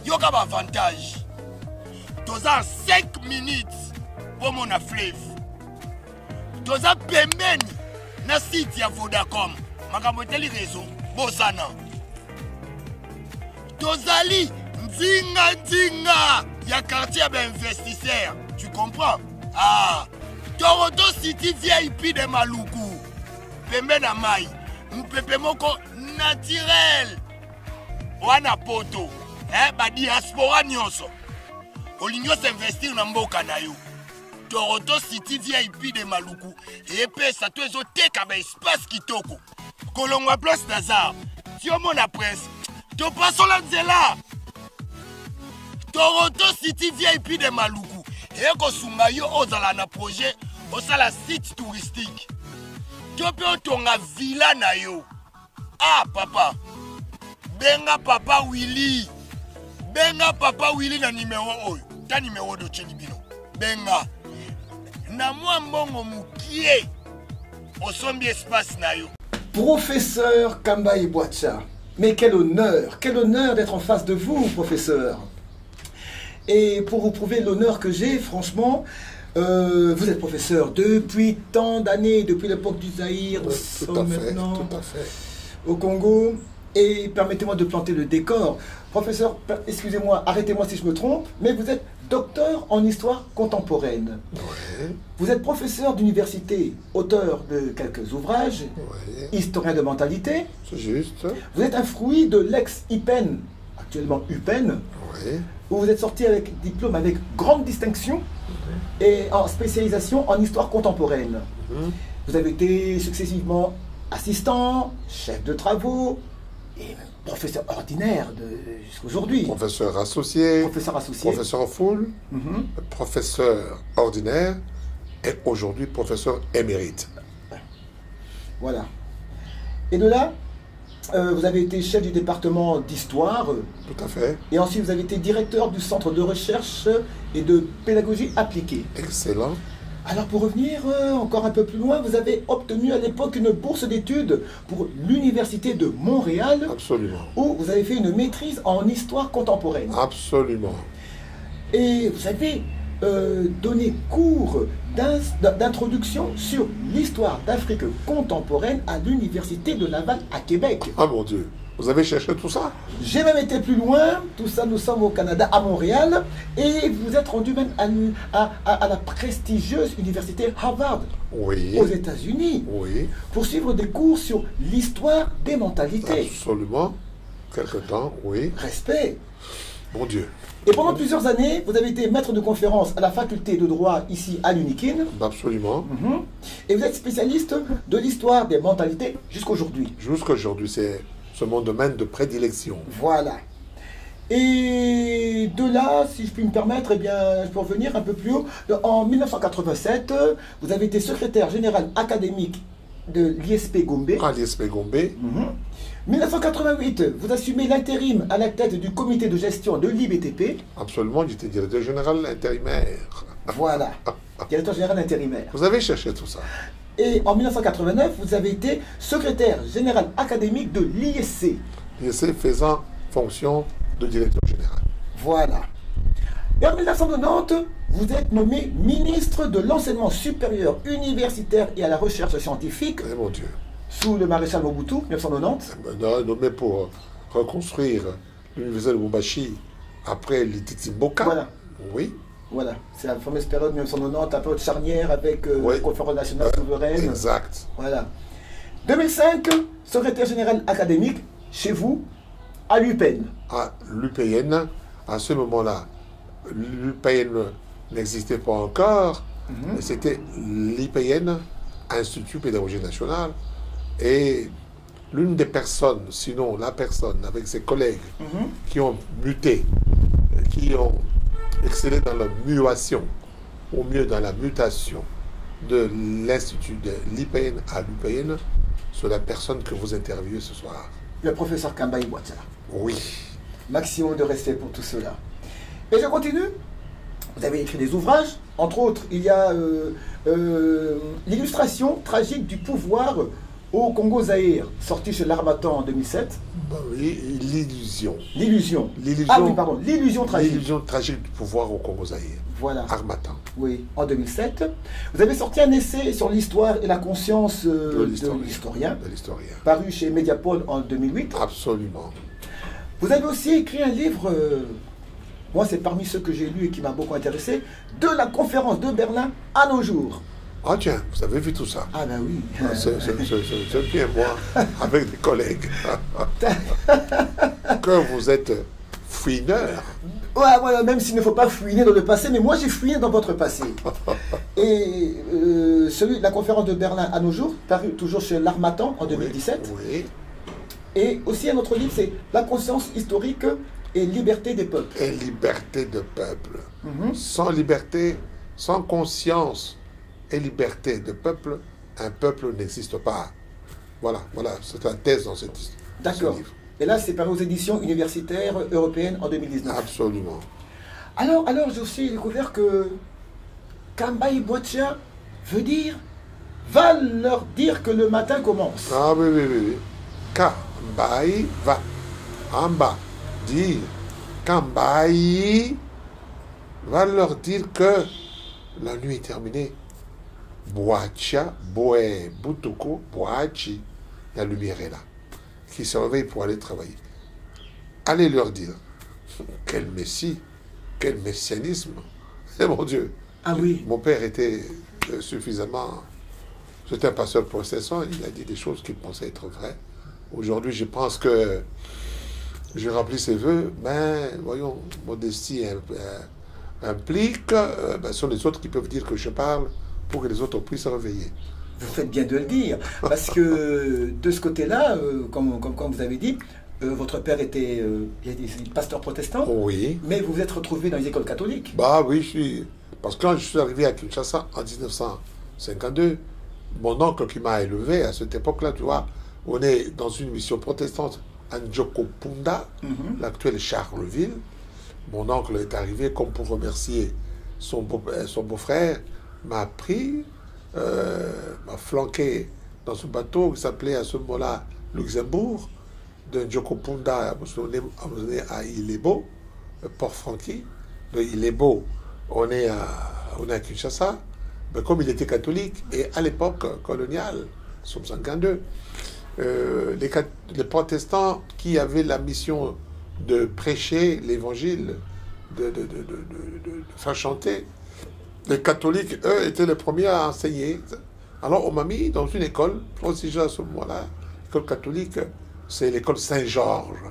yoka ba avantage. Toza 5 minutes pour mon fleuve. Toza pembeni na site ya Vodacom. Makambo teli réseau bosana. Tozali nzinga ya quartier ba investisseur. Tu comprends? Ah, Toronto City VIP de Maluku. Pembe na mai. Mpepe moko naturel. Wana poto. Ba diaspora nyonso. Olingo s'investir na mboka na yo. Toronto City VIP de Maluku. Et pe sa to ezo teka ba espace kitoko. Kolongwa place Nazar. Si o mona presse. To paso la nzela. Toronto City VIP de Maluku. Et ko sunga yo ozala na projet osala site touristique. To pe otonga villa na yo. Ah papa. Benga papa Willy. Benga papa Willy na numéro oyo. Ta numéro de Chelibino. Benga. Na moi mbongo mukie. Osombi espace na yo. Professeur Kamba Ibwacha. Mais quel honneur d'être en face de vous, professeur. Et pour vous prouver l'honneur que j'ai, franchement, vous êtes professeur depuis tant d'années, depuis l'époque du Zaïre, nous sommes maintenant au Congo. Et permettez-moi de planter le décor. Professeur, excusez-moi, arrêtez-moi si je me trompe, mais vous êtes docteur en histoire contemporaine. Ouais. Vous êtes professeur d'université, auteur de quelques ouvrages, historien de mentalité. C'est juste. Vous êtes un fruit de l'ex-IPEN, actuellement UPEN, où vous êtes sorti avec diplôme avec grande distinction et en spécialisation en histoire contemporaine. Vous avez été successivement assistant, chef de travaux, et même professeur ordinaire jusqu'à aujourd'hui. Professeur associé. Professeur full. Professeur ordinaire. Et aujourd'hui, professeur émérite. Voilà. Et de là, vous avez été chef du département d'histoire. Tout à fait. Et ensuite, vous avez été directeur du centre de recherche et de pédagogie appliquée. Excellent. Alors pour revenir encore un peu plus loin, vous avez obtenu à l'époque une bourse d'études pour l'université de Montréal. Absolument. Où vous avez fait une maîtrise en histoire contemporaine. Absolument. Et vous avez donné cours d'introduction sur l'histoire d'Afrique contemporaine à l'université de Laval à Québec. Ah mon Dieu, vous avez cherché tout ça? J'ai même été plus loin, tout ça nous sommes au Canada, à Montréal, et vous êtes rendu même à la prestigieuse université Harvard, aux États-Unis, pour suivre des cours sur l'histoire des mentalités. Absolument, quelque temps, Respect. Mon Dieu. Et pendant plusieurs années, vous avez été maître de conférence à la faculté de droit ici à l'UNIKIN. Absolument. Et vous êtes spécialiste de l'histoire des mentalités jusqu'aujourd'hui. Jusqu'aujourd'hui, c'est mon domaine de prédilection. Voilà. Et de là, si je puis me permettre, eh bien, je peux revenir un peu plus haut. En 1987, vous avez été secrétaire général académique de l'ISP Gombe. Ah, l'ISP Gombe. 1988, vous assumez l'intérim à la tête du comité de gestion de l'IBTP. Absolument, j'étais directeur général intérimaire. Voilà, directeur général intérimaire. Vous avez cherché tout ça. Et en 1989, vous avez été secrétaire général académique de l'ISC. L'ISC faisant fonction de directeur général. Voilà. Et en 1990, vous êtes nommé ministre de l'enseignement supérieur universitaire et à la recherche scientifique. Eh mon Dieu. Sous le maréchal Mobutu, 1990. Nommé pour reconstruire l'université de Lubumbashi après les Titimboka. Voilà. Oui. Voilà, c'est la fameuse période 1990, la période charnière avec la conférence nationale souveraine. Exact. Voilà. 2005, secrétaire général académique, chez vous, à l'UPN. À l'UPN, à ce moment-là, l'UPN n'existait pas encore, c'était l'IPN, Institut Pédagogique National, et l'une des personnes, sinon la personne avec ses collègues qui ont muté, qui ont excellé dans la mutation, au mieux dans la mutation de l'Institut de l'IPN à l'UPN, c'est la personne que vous interviewez ce soir. Le professeur Kamba Ibwacha. Oui. Maximum de respect pour tout cela. Et je continue. Vous avez écrit des ouvrages, entre autres, il y a l'illustration tragique du pouvoir Au Congo-Zaïre, sorti chez l'Harmattan en 2007. Bah oui, l'illusion. L'illusion. L'illusion. Ah oui, pardon, l'illusion tragique. L'illusion tragique du pouvoir au Congo-Zaïre. Voilà. Harmattan. Oui, en 2007. Vous avez sorti un essai sur l'histoire et la conscience de l'historien, paru chez Mediapol en 2008. Absolument. Vous avez aussi écrit un livre, moi c'est parmi ceux que j'ai lus et qui m'a beaucoup intéressé, de la conférence de Berlin à nos jours. Ah tiens, vous avez vu tout ça? Ah ben oui. C'est bien moi, avec des collègues, que vous êtes fouineur. Ouais, même s'il ne faut pas fouiner dans le passé, mais moi j'ai fouiné dans votre passé. Et celui de la conférence de Berlin à nos jours, paru toujours chez l'Harmattan en 2017. Oui. Et aussi un autre livre, c'est La conscience historique et liberté des peuples. Et liberté de peuple. Sans liberté, sans conscience et liberté de peuple, un peuple n'existe pas. Voilà, c'est la thèse dans cette histoire. D'accord. Et là, c'est paru aux éditions universitaires européennes en 2019. Absolument. Alors j'ai aussi découvert que Kambaï Boatia veut dire va leur dire que le matin commence. Ah oui. Kambaï va en bas dire Kambaï va leur dire que la nuit est terminée. Boatia, Boé, Boutoko, Boachi, la lumière est là, qui se réveille pour aller travailler. Allez leur dire, quel messie, quel messianisme. Eh mon Dieu. Ah oui. Mon père était suffisamment... C'était un pasteur protestant, il a dit des choses qu'il pensait être vraies. Aujourd'hui, je pense que j'ai rempli ses voeux, mais voyons, modestie implique, ce sont les autres qui peuvent dire que je parle pour que les autres puissent se réveiller. Vous faites bien de le dire, parce que de ce côté-là, comme vous avez dit, votre père était pasteur protestant, oui. Mais vous vous êtes retrouvé dans les écoles catholiques. Bah oui, parce que quand je suis arrivé à Kinshasa en 1952, mon oncle qui m'a élevé à cette époque-là, tu vois, on est dans une mission protestante à Njokopunda, l'actuel Charleville. Mon oncle est arrivé comme pour remercier son beau-frère, m'a pris, m'a flanqué dans ce bateau qui s'appelait à ce moment-là Luxembourg, de Njokopunda à Ilebo, Port-Franqui. De Ilebo, on est à Kinshasa. Mais comme il était catholique, et à l'époque coloniale, 1952, les protestants qui avaient la mission de prêcher l'évangile, de faire chanter, les catholiques, eux, étaient les premiers à enseigner. Alors on m'a mis dans une école prestigieuse à ce moment-là, l'école catholique, c'est l'école Saint-Georges,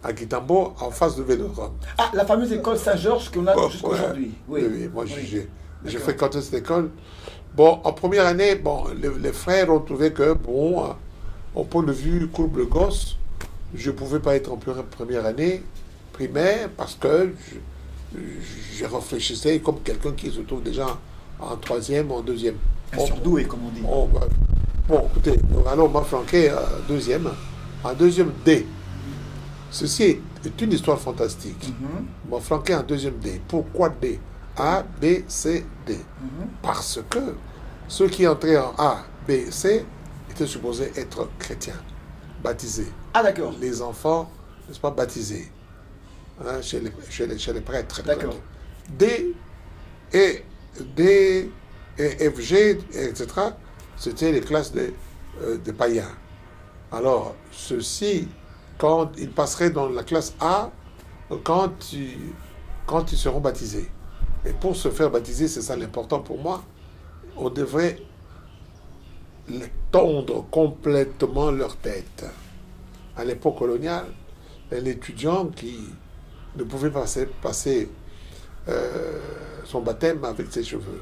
à Guitambo, en face de Vélodrome. Ah, la fameuse école Saint-Georges qu'on a jusqu'à aujourd'hui. Oui, moi j'ai fréquenté cette école. Bon, en première année, les frères ont trouvé que, au point de vue courbe le gosse, je ne pouvais pas être en première année primaire parce que je réfléchissais comme quelqu'un qui se trouve déjà en troisième ou en deuxième. Un surdoué, comme on dit. Bon, écoutez, alors on m'a flanqué en deuxième D. Ceci est une histoire fantastique. On m'a flanqué en deuxième D. Pourquoi D? A, B, C, D. Parce que ceux qui entraient en A, B, C étaient supposés être chrétiens, baptisés. Ah d'accord. Les enfants, n'est-ce pas, baptisés, hein, chez les prêtres. D'accord. D et F, G, etc., c'était les classes des païens. Alors, ceux-ci, quand ils passeraient dans la classe A, quand ils seront baptisés. Et pour se faire baptiser, c'est ça l'important pour moi, on devrait tondre complètement leur tête. À l'époque coloniale, l'étudiant qui ne pouvait passer son baptême avec ses cheveux,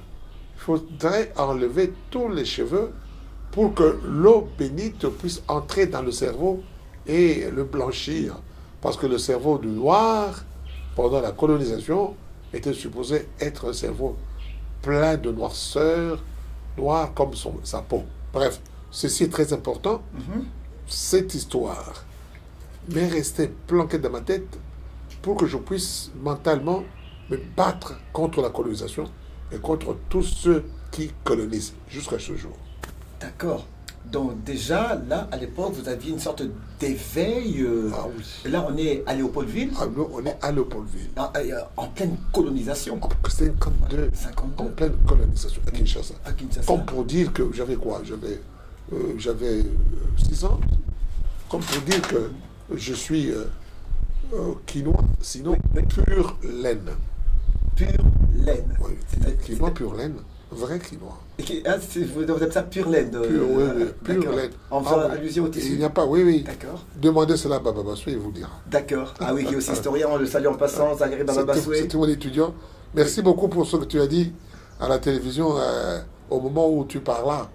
il faudrait enlever tous les cheveux pour que l'eau bénite puisse entrer dans le cerveau et le blanchir. Parce que le cerveau du noir, pendant la colonisation, était supposé être un cerveau plein de noirceur, noir comme sa peau. Bref, ceci est très important. Cette histoire m'est restée planquée dans ma tête pour que je puisse mentalement me battre contre la colonisation et contre tous ceux qui colonisent jusqu'à ce jour. D'accord. Donc déjà, là, à l'époque, vous aviez une sorte d'éveil. Ah oui. Là, on est à Léopoldville, Ah, nous, on est à Léopoldville. en pleine colonisation. En 52, 52. en pleine colonisation à Kinshasa. À Kinshasa. Comme pour dire que j'avais quoi? J'avais 6 ans. Comme pour dire que je suis quinois, sinon pure laine. Pure laine. Oui, quinois pure laine, vrai quinois. Vous appelez ça pure laine. Pure, oui, pure D'accord. laine. En faisant Oui. allusion au tissu. Il n'y a pas, oui. D'accord. Demandez cela à Baba Bassoué, il vous dira. D'accord. Ah oui, qui est aussi historien, on le salue en passant, Zaghari Baba Bassoué. C'était mon étudiant. Merci beaucoup pour ce que tu as dit à la télévision au moment où tu parlas.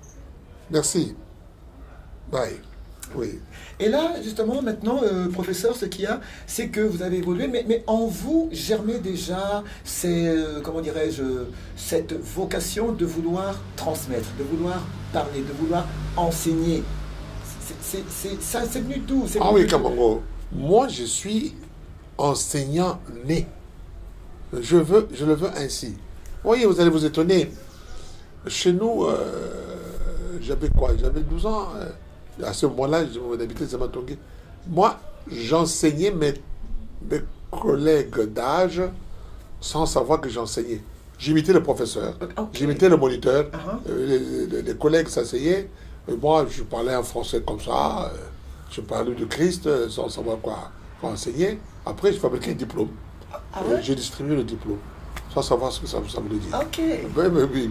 Merci. Bye. Oui. Et là, justement, maintenant, professeur, ce qu'il y a, c'est que vous avez évolué, mais en vous germait déjà comment dirais-je, cette vocation de vouloir transmettre, de vouloir parler, de vouloir enseigner. Ça, c'est venu d'où? Ah oui, Kamongo. Moi, je suis enseignant né. Je le veux ainsi. Voyez, vous allez vous étonner. Chez nous, j'avais quoi? J'avais 12 ans. À ce moment-là, on habitait Zamatongué. Moi, j'enseignais mes collègues d'âge sans savoir que j'enseignais. J'imitais le professeur, j'imitais le moniteur, les collègues s'asseyaient, et moi, je parlais en français comme ça, je parlais de Christ sans savoir quoi enseigner. Après, je fabriquais un diplôme. J'ai distribué le diplôme, sans savoir ce que ça voulait dire. Ok. Oui.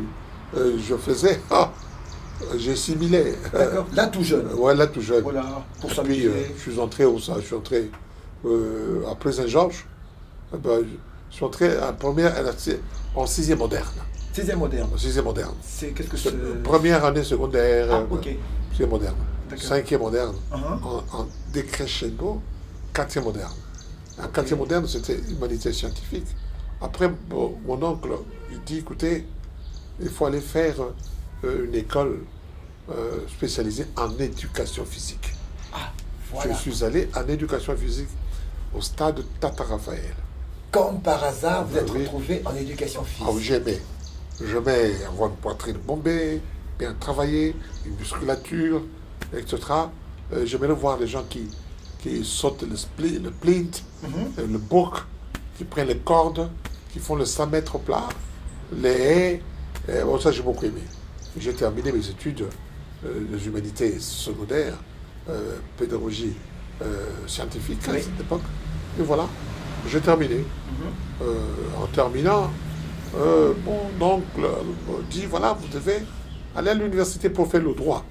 Je faisais... J'assimilais. D'accord. Là tout jeune. Ouais, là tout jeune. Voilà. Pour Puis s'amuser. je suis entré où ça? Je suis entré après Saint-Georges. Je suis entré en 6e moderne. 6e moderne. En 6e moderne. C'est qu'est-ce que c'est? Première année secondaire. Ah, ok. 6e moderne. D'accord. 5e moderne. Uh-huh. En décrescendo, 4e moderne. En 4e moderne, c'était humanité scientifique. Après, mon oncle, il dit, écoutez, il faut aller faire une école spécialisée en éducation physique. Ah, voilà. Je suis allé en éducation physique au stade Tata Raphaël. Comme par hasard, vous êtes Oui. retrouvé en éducation physique. Ah, j'aimais. J'aimais avoir une poitrine bombée, bien travailler, une musculature, etc. J'aimais voir les gens qui sautent le plint, le bouc, qui prennent les cordes, qui font le 100 mètres plat, les haies. Bon, ça, j'ai beaucoup aimé. J'ai terminé mes études des humanités secondaires, pédagogie scientifique à cette époque. Et voilà, j'ai terminé. En terminant, mon oncle dit, voilà, vous devez aller à l'université pour faire le droit.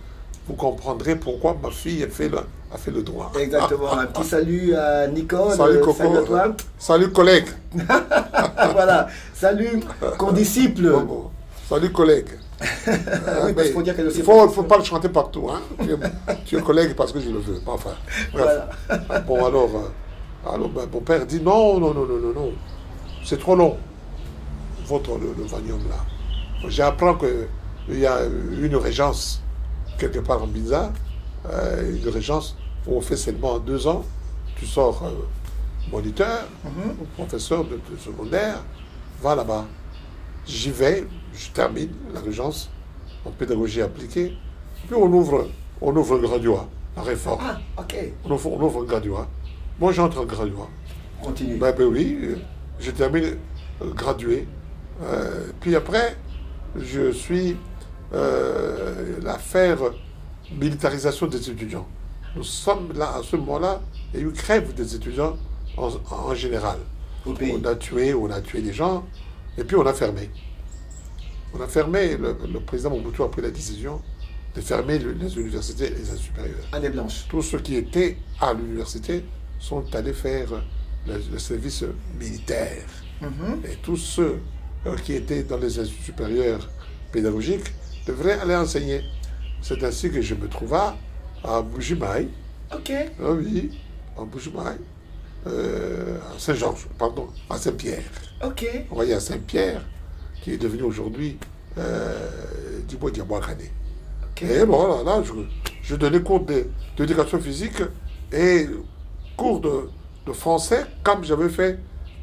Vous comprendrez pourquoi ma fille a fait le droit. Exactement. Un petit salut à Nicole. Salut Coco. Salut à toi. Salut collègue. Voilà. Salut condisciple. Bon. Salut collègue. Oui, parce qu'il faut dire qu'elle aussi. Il ne faut pas le chanter partout. Hein. Tu es collègue parce que je le veux. Enfin, bref. Voilà. Bon, alors mon père dit non. C'est trop long. Le vanium là. J'apprends qu'il y a une régence quelque part en Binza, une régence où on fait seulement 2 ans. Tu sors moniteur, professeur de secondaire, va là-bas. J'y vais, je termine la régence en pédagogie appliquée. Puis on ouvre le graduat, la réforme. Ah, ok. On ouvre le graduat. Moi, j'entre en graduat. Continue. Ben oui, je termine gradué. Puis après, je suis l'affaire militarisation des étudiants. Nous sommes là, à ce moment-là, il y a eu grève des étudiants en général. Au pays. On a tué des gens, et puis on a fermé. On a fermé, le président Mobutu a pris la décision de fermer les universités et les instituts supérieurs. Année blanche. Tous ceux qui étaient à l'université sont allés faire le service militaire. Et tous ceux qui étaient dans les instituts supérieurs pédagogiques devraient aller enseigner. C'est ainsi que je me trouva à Bujimaï. Ok. Ah oui, à Bujimaï. À Saint-Georges, pardon, à Saint-Pierre. Ok. Vous voyez, à Saint-Pierre, qui est devenu aujourd'hui Dubois Diabouakane. Ok. Et bon, là, je donnais cours d'éducation physique et cours de français, comme j'avais fait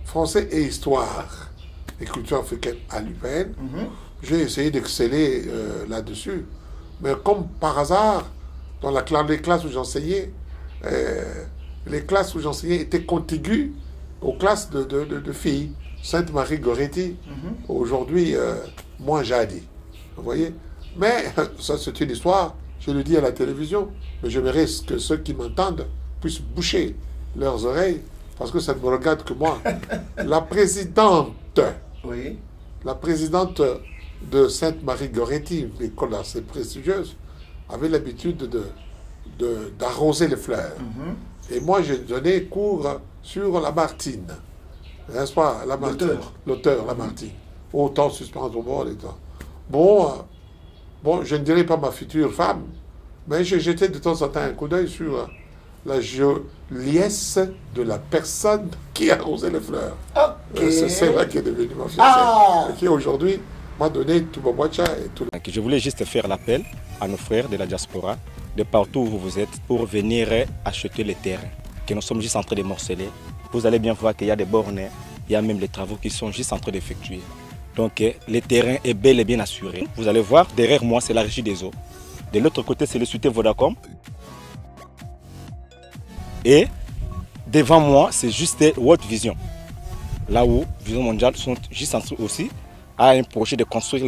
français et histoire et culture africaine à l'UPN. J'ai essayé d'exceller là-dessus, Mais comme par hasard, dans les classes où j'enseignais, étaient contiguës aux classes de filles. Sainte-Marie-Goretti, aujourd'hui, moins Jadi. Vous voyez? Mais ça, c'est une histoire, je le dis à la télévision, mais j'aimerais que ceux qui m'entendent puissent boucher leurs oreilles, parce que ça ne me regarde que moi. La présidente de Sainte-Marie-Goretti, une école assez prestigieuse, avait l'habitude d'arroser les fleurs. Et moi, j'ai donné cours sur Lamartine. N'est-ce pas? L'auteur, Lamartine. Autant suspense au bord et temps. Bon, je ne dirais pas ma future femme, mais j'ai jeté de temps en temps un coup d'œil sur la joliesse de la personne qui arrosait les fleurs. C'est là qui est devenue ma fiancée. Et qui aujourd'hui m'a donné tout mon boitcha et tout. Je voulais juste faire l'appel à nos frères de la diaspora, de partout où vous êtes, pour venir acheter les terrains, que nous sommes juste en train de morceler. Vous allez bien voir qu'il y a des bornes, il y a même les travaux qui sont juste en train d'effectuer. Donc le terrain est bel et bien assuré. Vous allez voir, derrière moi, c'est la régie des eaux. De l'autre côté, c'est le Société Vodacom. Et devant moi, c'est juste World Vision. Là où Vision Mondiale sont juste en train aussi à un projet de construire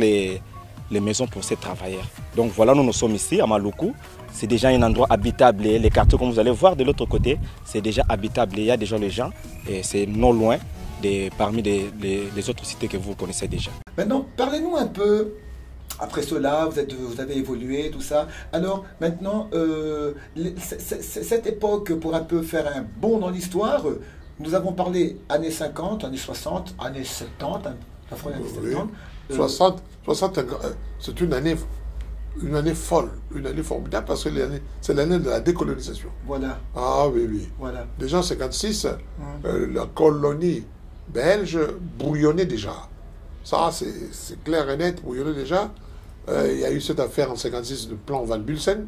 les maisons pour ces travailleurs. Donc voilà, nous sommes ici à Maluku. C'est déjà un endroit habitable. Les quartiers, comme vous allez voir de l'autre côté, c'est déjà habitable. Il y a déjà les gens et c'est non loin parmi les autres cités que vous connaissez déjà. Maintenant, parlez-nous un peu. Après cela, vous avez évolué, tout ça. Alors, maintenant, cette époque, pour un peu faire un bond dans l'histoire, nous avons parlé années 50, années 60, années 70, la fin des années 70. 60, c'est une année folle, une année formidable, parce que c'est l'année de la décolonisation. Voilà. Ah oui. Voilà. Déjà en 56, la colonie belge bouillonnait déjà. Ça, c'est clair et net, bouillonnait déjà. Il y a eu cette affaire en 56, le plan Van Bulsen.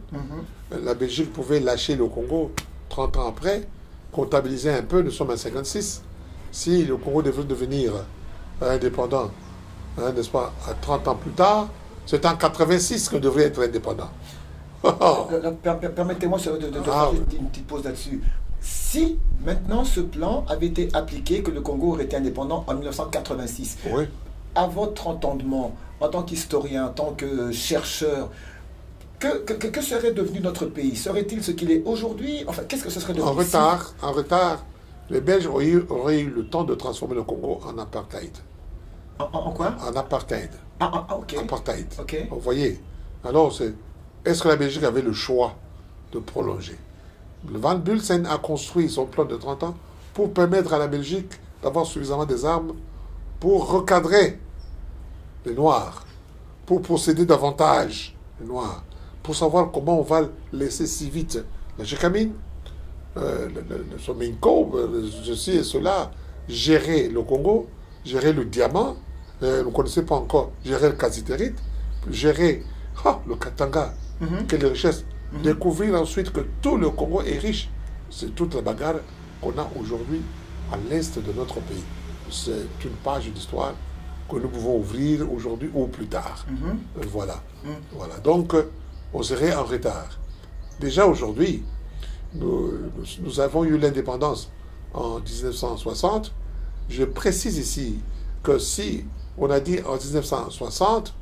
La Belgique pouvait lâcher le Congo 30 ans après, comptabiliser un peu, nous sommes en 56. Si le Congo devait devenir indépendant, n'est-ce pas, à 30 ans plus tard, c'est en 86 qu'on devrait être indépendant. Permettez-moi de faire une petite pause là-dessus. Si maintenant ce plan avait été appliqué, que le Congo aurait été indépendant en 1986, à votre entendement, en tant qu'historien, en tant que chercheur, que serait devenu notre pays? Serait-il ce qu'il est aujourd'hui? Enfin, qu'est-ce que ce serait devenu? En retard, les Belges auraient eu le temps de transformer le Congo en apartheid. En quoi? En apartheid. Ok. Apartheid. Ok. Vous voyez? Alors, est-ce que la Belgique avait le choix de prolonger? Le Van Bulsen a construit son plan de 30 ans pour permettre à la Belgique d'avoir suffisamment des armes pour recadrer les Noirs, pour posséder davantage les Noirs, pour savoir comment on va laisser si vite la Gécamine, le Sominko, ceci et cela, gérer le Congo, gérer le diamant, vous ne connaissez pas encore, gérer le casitérite, gérer le Katanga, quelle richesse. Découvrir ensuite que tout le Congo est riche. C'est toute la bagarre qu'on a aujourd'hui à l'est de notre pays. C'est une page d'histoire que nous pouvons ouvrir aujourd'hui ou plus tard. Voilà. Donc, on serait en retard. Déjà aujourd'hui, nous avons eu l'indépendance en 1960. Je précise ici que si on a dit en 1960,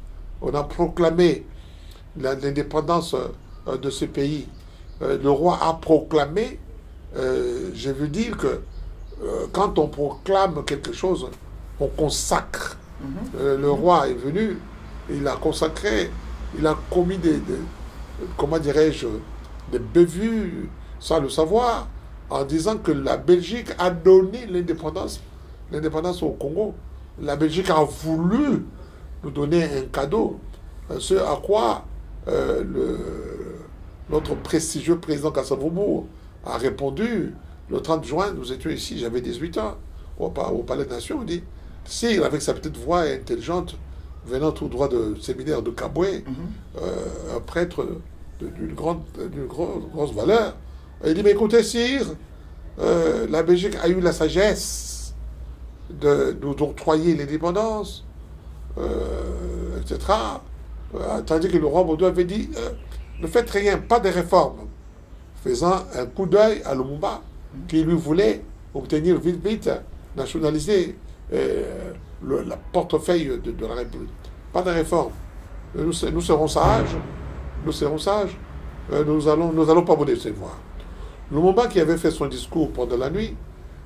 on a proclamé l'indépendance de ce pays, le roi a proclamé, je veux dire que quand on proclame quelque chose, on consacre. Le roi est venu, il a consacré, il a commis comment dirais-je, des bévues sans le savoir, en disant que la Belgique a donné l'indépendance au Congo. La Belgique a voulu nous donner un cadeau, ce à quoi notre prestigieux président Kassavoubou a répondu le 30 juin, nous étions ici, j'avais 18 ans, au Palais des Nations, il dit, s'il, avec sa petite voix intelligente, venant tout droit du séminaire de Kaboué, un prêtre d'une grosse valeur, il dit, mais écoutez, sire, la Belgique a eu la sagesse de nous octroyer l'indépendance, etc. Tandis que le roi Baudouin avait dit ne faites rien, pas de réformes. Faisant un coup d'œil à Lumumba, qui lui voulait obtenir vite, nationaliser la portefeuille de la République. Pas de réforme. Nous serons sages. Nous allons pas vous décevoir. Lumumba qui avait fait son discours pendant la nuit,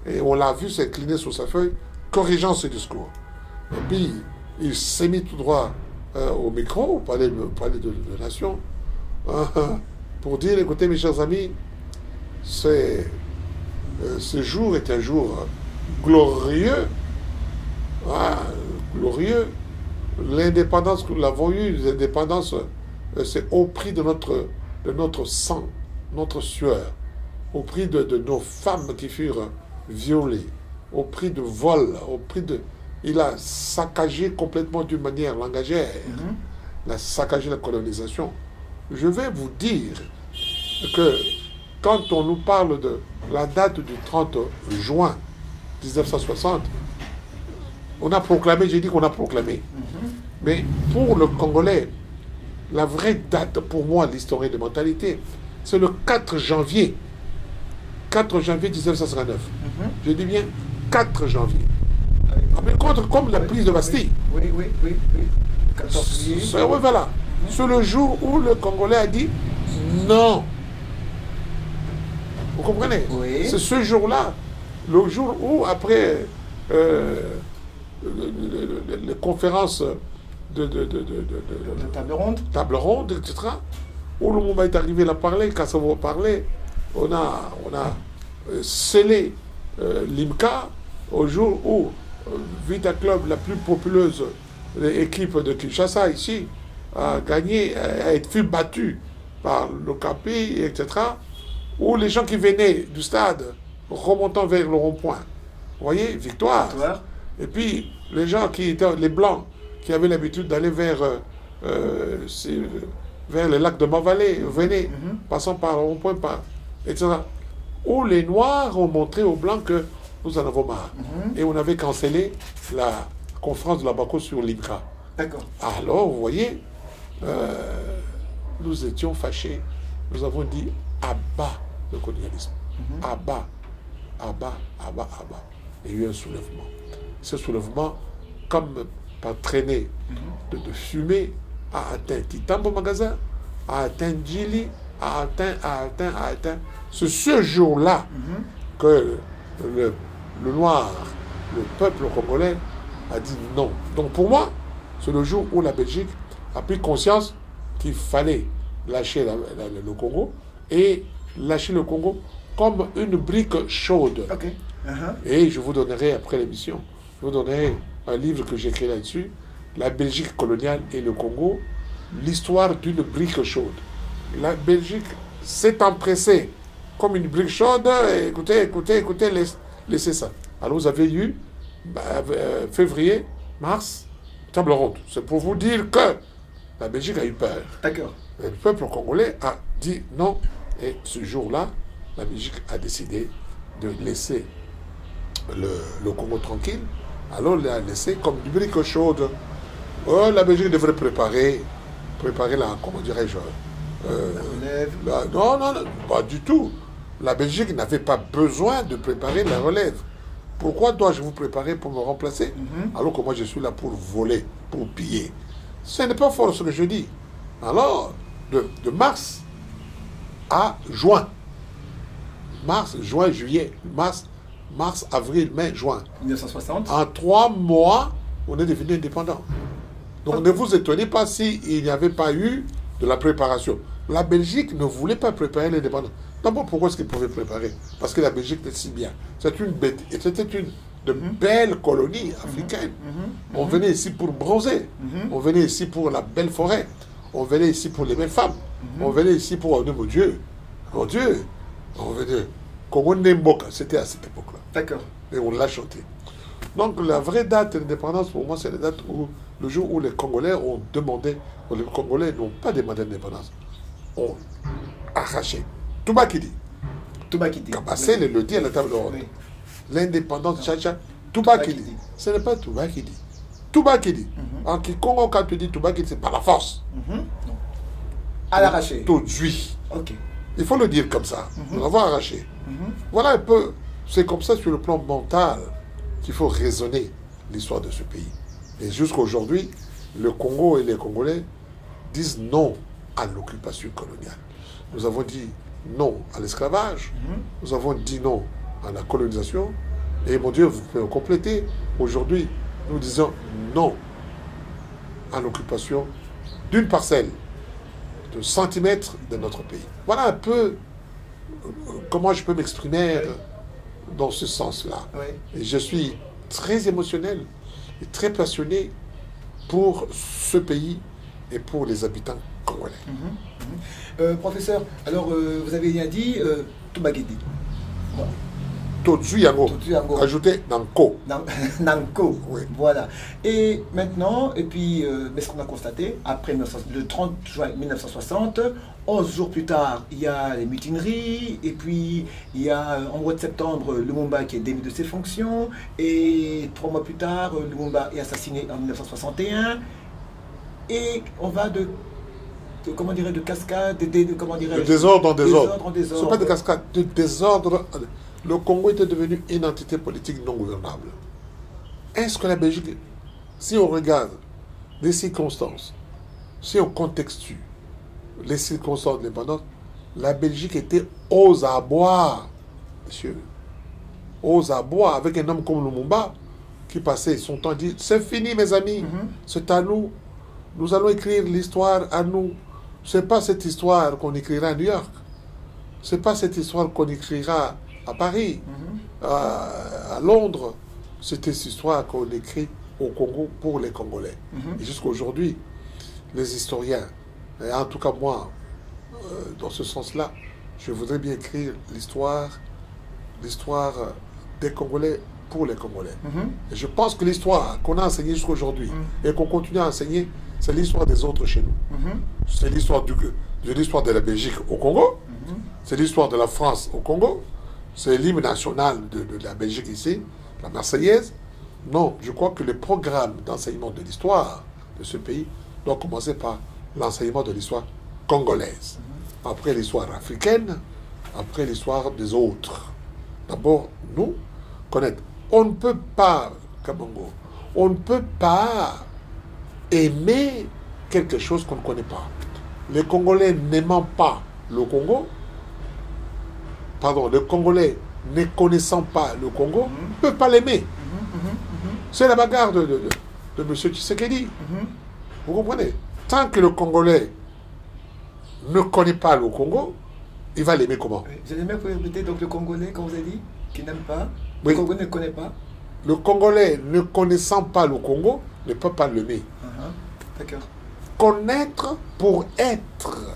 et on l'a vu s'incliner sur sa feuille, corrigeant ce discours. Et puis, il s'est mis tout droit au micro, au palais de Nation, pour dire, écoutez mes chers amis, ce jour est un jour glorieux, glorieux. L'indépendance que nous avons eue, l'indépendance, c'est au prix de notre sang, notre sueur, au prix de nos femmes qui furent violées, au prix de vol, au prix de... Il a saccagé complètement d'une manière langagière, il a saccagé la colonisation. Je vais vous dire que quand on nous parle de la date du 30 juin 1960, on a proclamé, j'ai dit qu'on a proclamé. Mais pour le Congolais, la vraie date pour moi, l'historien de mentalité, c'est le 4 janvier. 4 janvier 1959. Je dis bien 4 janvier. Mais contre, comme la prise de Bastille. Oui. 14 juillet. Oui, voilà. C'est le jour où le Congolais a dit non. Vous comprenez? Oui. C'est ce jour-là, le jour où, après les conférences de table ronde, etc., où le moment est arrivé à parler, quand ça va parler, on a scellé l'IMCA au jour où Vita Club, la plus populeuse équipe de Kinshasa ici, a gagné, fut battue par le Capi, etc., où les gens qui venaient du stade remontant vers le rond-point, vous voyez, victoire. Et puis les gens qui étaient, les Blancs, qui avaient l'habitude d'aller vers le lac de Mavalé, venaient, passant par le rond-point, etc., où les Noirs ont montré aux Blancs que nous en avons marre. Et on avait cancellé la conférence de la Bamako sur l'IMCA. D'accord. Alors, vous voyez, nous étions fâchés. Nous avons dit à bas le colonialisme. À bas. Il y a eu un soulèvement. Ce soulèvement, comme par traînée de fumée, a atteint Kitambo Magasin, a atteint Djili, a atteint. C'est ce jour-là que le noir, le peuple congolais, a dit non. Donc pour moi, c'est le jour où la Belgique a pris conscience qu'il fallait lâcher le Congo, et lâcher le Congo comme une brique chaude. Okay. Et je vous donnerai, après l'émission, je vous donnerai un livre que j'ai écrit là-dessus, La Belgique coloniale et le Congo, l'histoire d'une brique chaude. La Belgique s'est empressée comme une brique chaude. Écoutez, laissez ça. Alors vous avez eu février, mars, table ronde. C'est pour vous dire que la Belgique a eu peur. D'accord. Le peuple congolais a dit non. Et ce jour-là, la Belgique a décidé de laisser le Congo tranquille. Alors il a laissé comme une brique chaude. La Belgique devrait préparer la, comment dirais-je, la relève. Non, pas du tout. La Belgique n'avait pas besoin de préparer la relève. Pourquoi dois-je vous préparer pour me remplacer alors que moi je suis là pour voler, pour piller? Ce n'est pas fort ce que je dis. Alors, de mars à juin, mars, juin, juillet, mars, avril, mai, juin. 1960. En 3 mois, on est devenu indépendant. Donc ne vous étonnez pas s'il n'y avait pas eu de la préparation. La Belgique ne voulait pas préparer l'indépendance. D'abord, pourquoi est-ce qu'ils pouvaient préparer? Parce que la Belgique était si bien. C'était une de belles colonies africaines. On venait ici pour bronzer. On venait ici pour la belle forêt. On venait ici pour les belles femmes. On venait ici pour... Oh, mon Dieu. On venait... Congo Nemboka, c'était à cette époque-là. D'accord. Et on l'a chanté. Donc la vraie date de l'indépendance, pour moi, c'est la date où, le jour où les Congolais ont demandé... Les Congolais n'ont pas demandé l'indépendance. Ont arraché. Touba Kidi. Kabassé le dit à la table ronde. L'indépendance, Touba Kidi. Ce n'est pas Touba Kidi. Touba Kidi. En quiconque, quand tu dis Toubaki, c'est par la force. À l'arraché. Tout juif. Ok. Il faut le dire comme ça. Nous l'avons arraché. Voilà un peu, c'est comme ça sur le plan mental qu'il faut raisonner l'histoire de ce pays. Et jusqu'à aujourd'hui, le Congo et les Congolais disent non à l'occupation coloniale. Nous avons dit non à l'esclavage, nous avons dit non à la colonisation, et mon Dieu, vous pouvez compléter. Aujourd'hui, nous disons non à l'occupation d'une parcelle de centimètres de notre pays. Voilà un peu comment je peux m'exprimer dans ce sens-là. Et je suis très émotionnel et très passionné pour ce pays et pour les habitants congolais. Professeur, alors vous avez bien dit Toubagidi. Todzu Yango, ajouté Nanko. Nanko, Oui. Voilà. Et maintenant, et puis, ce qu'on a constaté, après le 30 juin 1960, 11 jours plus tard, il y a les mutineries, et puis il y a en mois de septembre, Lumumba qui est démis de ses fonctions, et 3 mois plus tard, Lumumba est assassiné en 1961, et on va de comment dirais de cascade, comment dirais De désordre en désordre. en désordre. Ce n'est pas de cascade, de désordre. Le Congo était devenu une entité politique non gouvernable. Est-ce que la Belgique, si on regarde les circonstances, si on contextue les circonstances de l'indépendance, la Belgique était aux abois, monsieur. Aux abois, avec un homme comme Lumumba, qui passait son temps à dire, c'est fini mes amis, c'est à nous. Nous allons écrire l'histoire à nous. Ce n'est pas cette histoire qu'on écrira à New York. Ce n'est pas cette histoire qu'on écrira à Paris, à Londres. C'était cette histoire qu'on écrit au Congo pour les Congolais. Et jusqu'à aujourd'hui, les historiens, et en tout cas moi, dans ce sens-là, je voudrais bien écrire l'histoire des Congolais pour les Congolais. Et je pense que l'histoire qu'on a enseignée jusqu'à aujourd'hui et qu'on continue à enseigner, c'est l'histoire des autres chez nous. C'est l'histoire de l'histoire de la Belgique au Congo, c'est l'histoire de la France au Congo, c'est l'hymne national de la Belgique ici, la Marseillaise. Non, je crois que le programme d'enseignement de l'histoire de ce pays doit commencer par l'enseignement de l'histoire congolaise. Après l'histoire africaine, après l'histoire des autres. D'abord, nous, connaître. On ne peut pas, Kabango, on ne peut pas aimer quelque chose qu'on ne connaît pas. Les Congolais n'aimant pas le Congo, pardon, les Congolais ne connaissant pas le Congo, ne peuvent pas l'aimer. C'est la bagarre de M. Tshisekedi. Vous comprenez? Tant que le Congolais ne connaît pas le Congo, il va l'aimer comment? Je l'ai même répéter, donc le Congolais, comme vous avez dit, qui n'aime pas, Oui. le Congolais ne connaît pas. Le Congolais ne connaissant pas le Congo ne peut pas l'aimer. D'accord. Connaître pour être.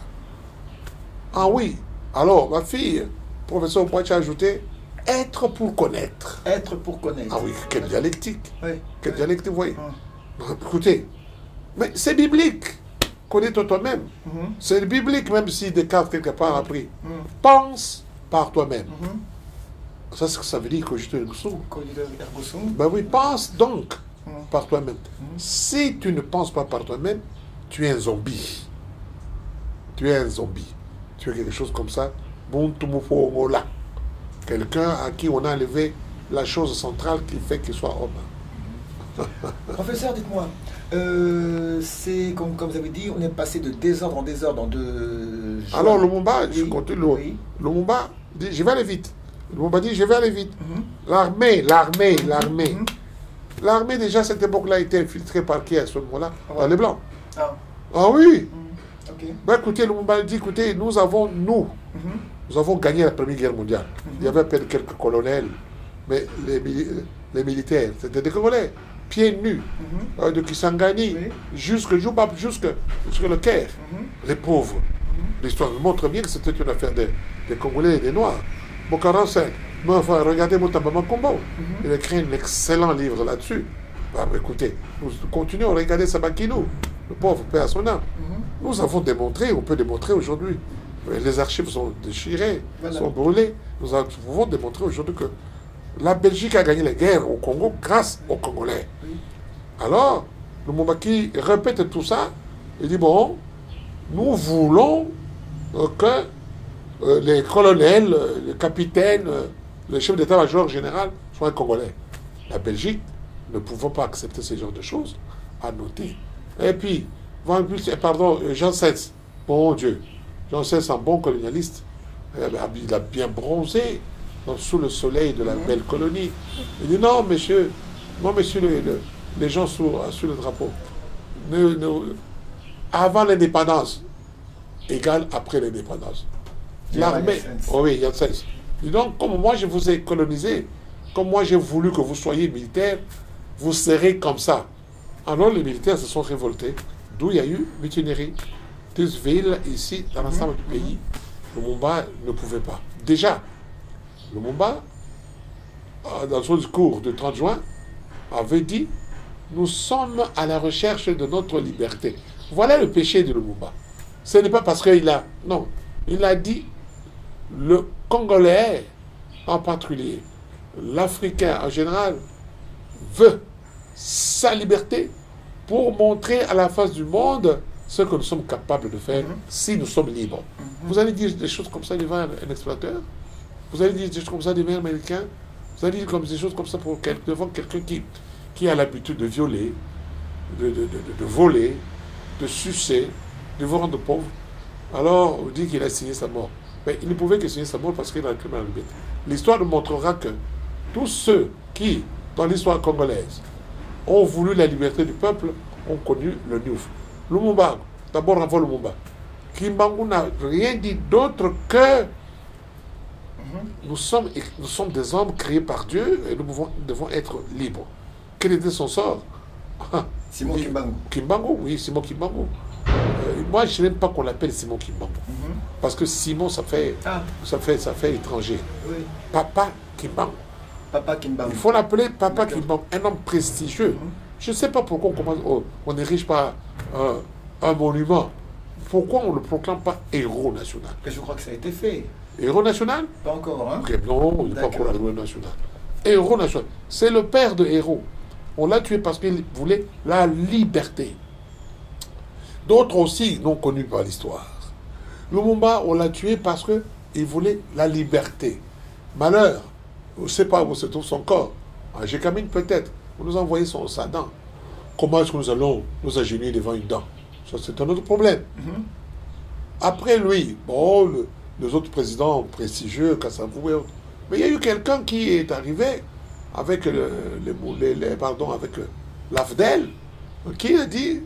Ah oui. Alors, ma fille, professeur Boitia a ajouté, être pour connaître. Être pour connaître. Ah oui, quelle dialectique. Oui. Quelle dialectique, vous voyez. Écoutez, mais c'est biblique. Connais-toi toi-même. C'est biblique, même si Descartes, quelque part, a appris. Pense par toi-même. Ça, c'est ce que ça veut dire, cogiter ergo sum. Ben oui, pense donc par toi-même. Si tu ne penses pas par toi-même, tu es un zombie. Tu es un zombie. Tu es quelque chose comme ça. Quelqu'un à qui on a enlevé la chose centrale qui fait qu'il soit homme. Professeur, dites-moi, c'est comme vous avez dit, on est passé de désordre en désordre, de... Alors Lumumba, je Oui, continue. oui. Lumumba dit, je vais aller vite. Lumumba dit, je vais aller vite. L'armée. L'armée, déjà, à cette époque-là, était infiltrée par qui à ce moment-là? Par les Blancs. Ah oui. Ok. Ben, écoutez, Lumumba dit, écoutez, nous avons gagné la Première Guerre mondiale. Il y avait peut-être quelques colonels, mais les militaires, c'était des Congolais, pieds nus, de Kisangani, jusque le Caire. Les pauvres. L'histoire nous montre bien que c'était une affaire des Congolais et des Noirs. Bon, 45. Mais enfin, regardez Mutamba Makombo. Il a écrit un excellent livre là-dessus. Ben, écoutez, nous continuons à regarder Sabakinou, le pauvre père à son âme. Nous avons démontré, on peut démontrer aujourd'hui, les archives sont déchirées, sont brûlées. Nous pouvons démontrer aujourd'hui que la Belgique a gagné la guerre au Congo grâce aux Congolais. Alors, Lumumba qui répète tout ça, il dit, bon, nous voulons que les colonels, les capitaines, les chefs d'état-major général soient Congolais. La Belgique ne pouvant pas accepter ce genre de choses, a noté. Et puis, pardon, Jean XVI, bon Dieu, Jean XVI, un bon colonialiste, il a bien bronzé sous le soleil de la belle colonie. Il dit non, monsieur, les gens sous le drapeau, avant l'indépendance, égale après l'indépendance. L'armée, oh oui, Jean XVI. Donc, comme moi je vous ai colonisé, comme moi j'ai voulu que vous soyez militaire, vous serez comme ça. Alors les militaires se sont révoltés, d'où il y a eu mutinerie. 10 villes ici, dans l'ensemble du pays, Lumumba ne pouvait pas. Déjà, Lumumba, dans son discours du 30 juin, avait dit « Nous sommes à la recherche de notre liberté ». Voilà le péché de Lumumba. Ce n'est pas parce qu'il a... Non, il a dit « Le Congolais en particulier, l'Africain en général, veut sa liberté pour montrer à la face du monde ce que nous sommes capables de faire si nous sommes libres. » Vous allez dire des choses comme ça devant un exploiteur? Vous allez dire des choses comme ça devant un Américain? Vous allez dire des choses comme ça devant quelqu'un qui a l'habitude de violer, de voler, de sucer, de vous rendre pauvre? Alors, on dit qu'il a signé sa mort. Mais il ne pouvait que signer sa mort parce qu'il a réclamé la liberté. L'histoire nous montrera que tous ceux qui, dans l'histoire congolaise, ont voulu la liberté du peuple, ont connu le Niouf. Lumumba, d'abord avant Lumumba, Kimbangu n'a rien dit d'autre que nous sommes des hommes créés par Dieu et nous devons être libres. Quel était son sort? Simon Kimbangu. Kimbangu, oui, Simon Kimbangu. Moi, je n'aime pas qu'on l'appelle Simon Kimbangu. Parce que Simon, ça fait étranger. Oui. Papa Kimbangu. Papa Kimbangu. Il faut l'appeler Papa Kimbangu, un homme prestigieux. Je ne sais pas pourquoi on n'érige pas un monument. Pourquoi on ne le proclame pas héros national? Je crois que ça a été fait. Héros national? Pas encore, hein? Okay, non, il n'est pas encore héros national. Héros national. C'est le père de héros. On l'a tué parce qu'il voulait la liberté. D'autres aussi non connus par l'histoire. Lumumba, on l'a tué parce qu'il voulait la liberté. Malheur, on ne sait pas où se trouve son corps. À Gécamine peut-être. On nous a envoyé sa dent. Comment est-ce que nous allons nous agenouiller devant une dent? Ça, c'est un autre problème. Après lui, bon, les autres présidents prestigieux, Kassavou et autres. Mais il y a eu quelqu'un qui est arrivé avec avec l'AFDEL, qui a dit,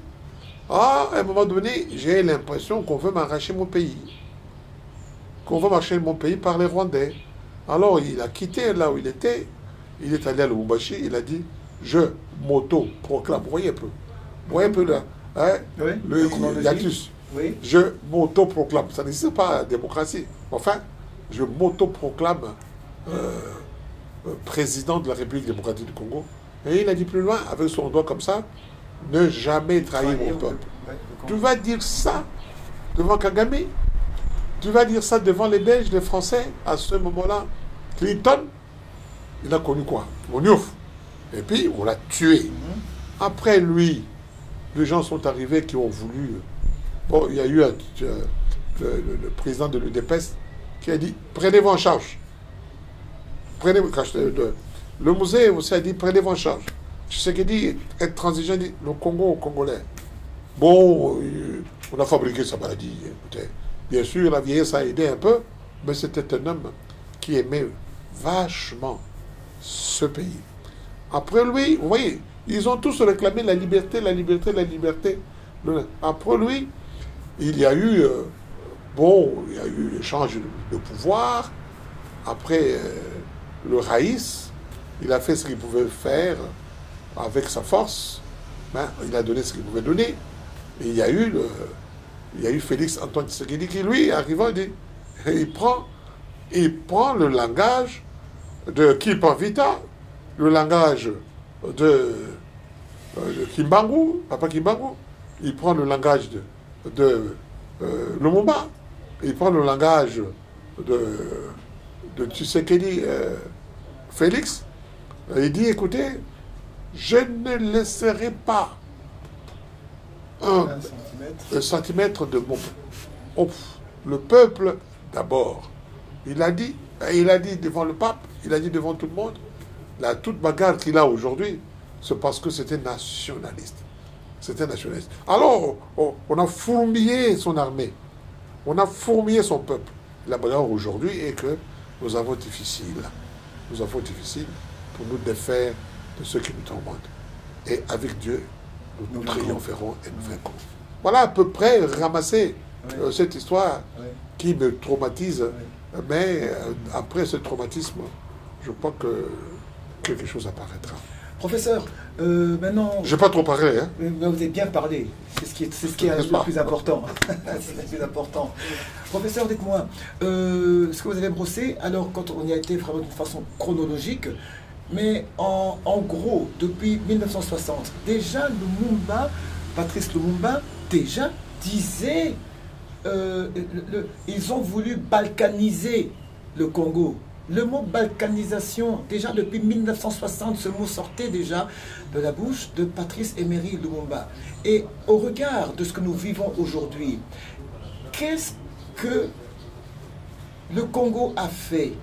à un moment donné, j'ai l'impression qu'on veut m'arracher mon pays. Qu'on veut m'arracher mon pays par les Rwandais. Alors il a quitté là où il était, il est allé à Lubumbashi, il a dit, je m'auto-proclame. Vous voyez un peu là, hein, oui, le hiatus. Oui. Je m'auto-proclame. Ça n'existe pas, démocratie. Enfin, je m'auto-proclame président de la République démocratique du Congo. Et il a dit plus loin, avec son doigt comme ça, ne jamais trahir mon peuple. Tu vas dire ça devant Kagame? Tu vas dire ça devant les Belges, les Français, à ce moment-là? Clinton, il a connu quoi? Moniouf. Et puis, on l'a tué. Après lui, les gens sont arrivés qui ont voulu... Bon, il y a eu le président de l'UDPS qui a dit, prenez-vous en charge. Le musée aussi a dit, prenez-vous en charge. Ce qui dit, être transigeant, dit, le Congo aux Congolais. Bon, on a fabriqué sa maladie. Écoutez. Bien sûr, la vieillesse a aidé un peu, mais c'était un homme qui aimait vachement ce pays. Après lui, vous voyez, ils ont tous réclamé la liberté, la liberté, la liberté. Après lui, il y a eu, l'échange de pouvoir. Après, le Raïs, il a fait ce qu'il pouvait faire avec sa force. Ben, il a donné ce qu'il pouvait donner. Et il y a eu Félix Antoine Tshisekedi qui, lui, arrivant, il prend le langage de Kilpa Vita, le langage de Kimbangu, Papa Kimbangu, il prend le langage de Lumumba, il prend le langage de Tshisekedi Félix, et il dit, écoutez, je ne laisserai pas un centimètre de mon... Oh, le peuple, d'abord. Il a dit devant le pape, il a dit devant tout le monde, la toute bagarre qu'il a aujourd'hui, c'est parce que c'était nationaliste. C'était nationaliste. Alors, on a fourmillé son armée. On a fourmillé son peuple. La bagarre aujourd'hui est que nous avons difficile. Nous avons difficile pour nous défaire de ceux qui nous tourmentent. Et avec Dieu, nous triompherons et nous vaincrons. Voilà à peu près ramasser cette histoire qui me traumatise. Mais après ce traumatisme, je crois que quelque chose apparaîtra. Professeur, maintenant... Je n'ai pas trop parlé, hein. Vous avez bien parlé. C'est ce qui est le plus important. C'est le plus important. Professeur, dites-moi, ce que vous avez brossé, alors quand on y a été vraiment d'une façon chronologique, mais en gros, depuis 1960, déjà Lumumba, Patrice Lumumba, déjà disait, ils ont voulu balkaniser le Congo. Le mot balkanisation, déjà depuis 1960, ce mot sortait déjà de la bouche de Patrice Emery Lumumba. Et au regard de ce que nous vivons aujourd'hui, qu'est-ce que le Congo a fait?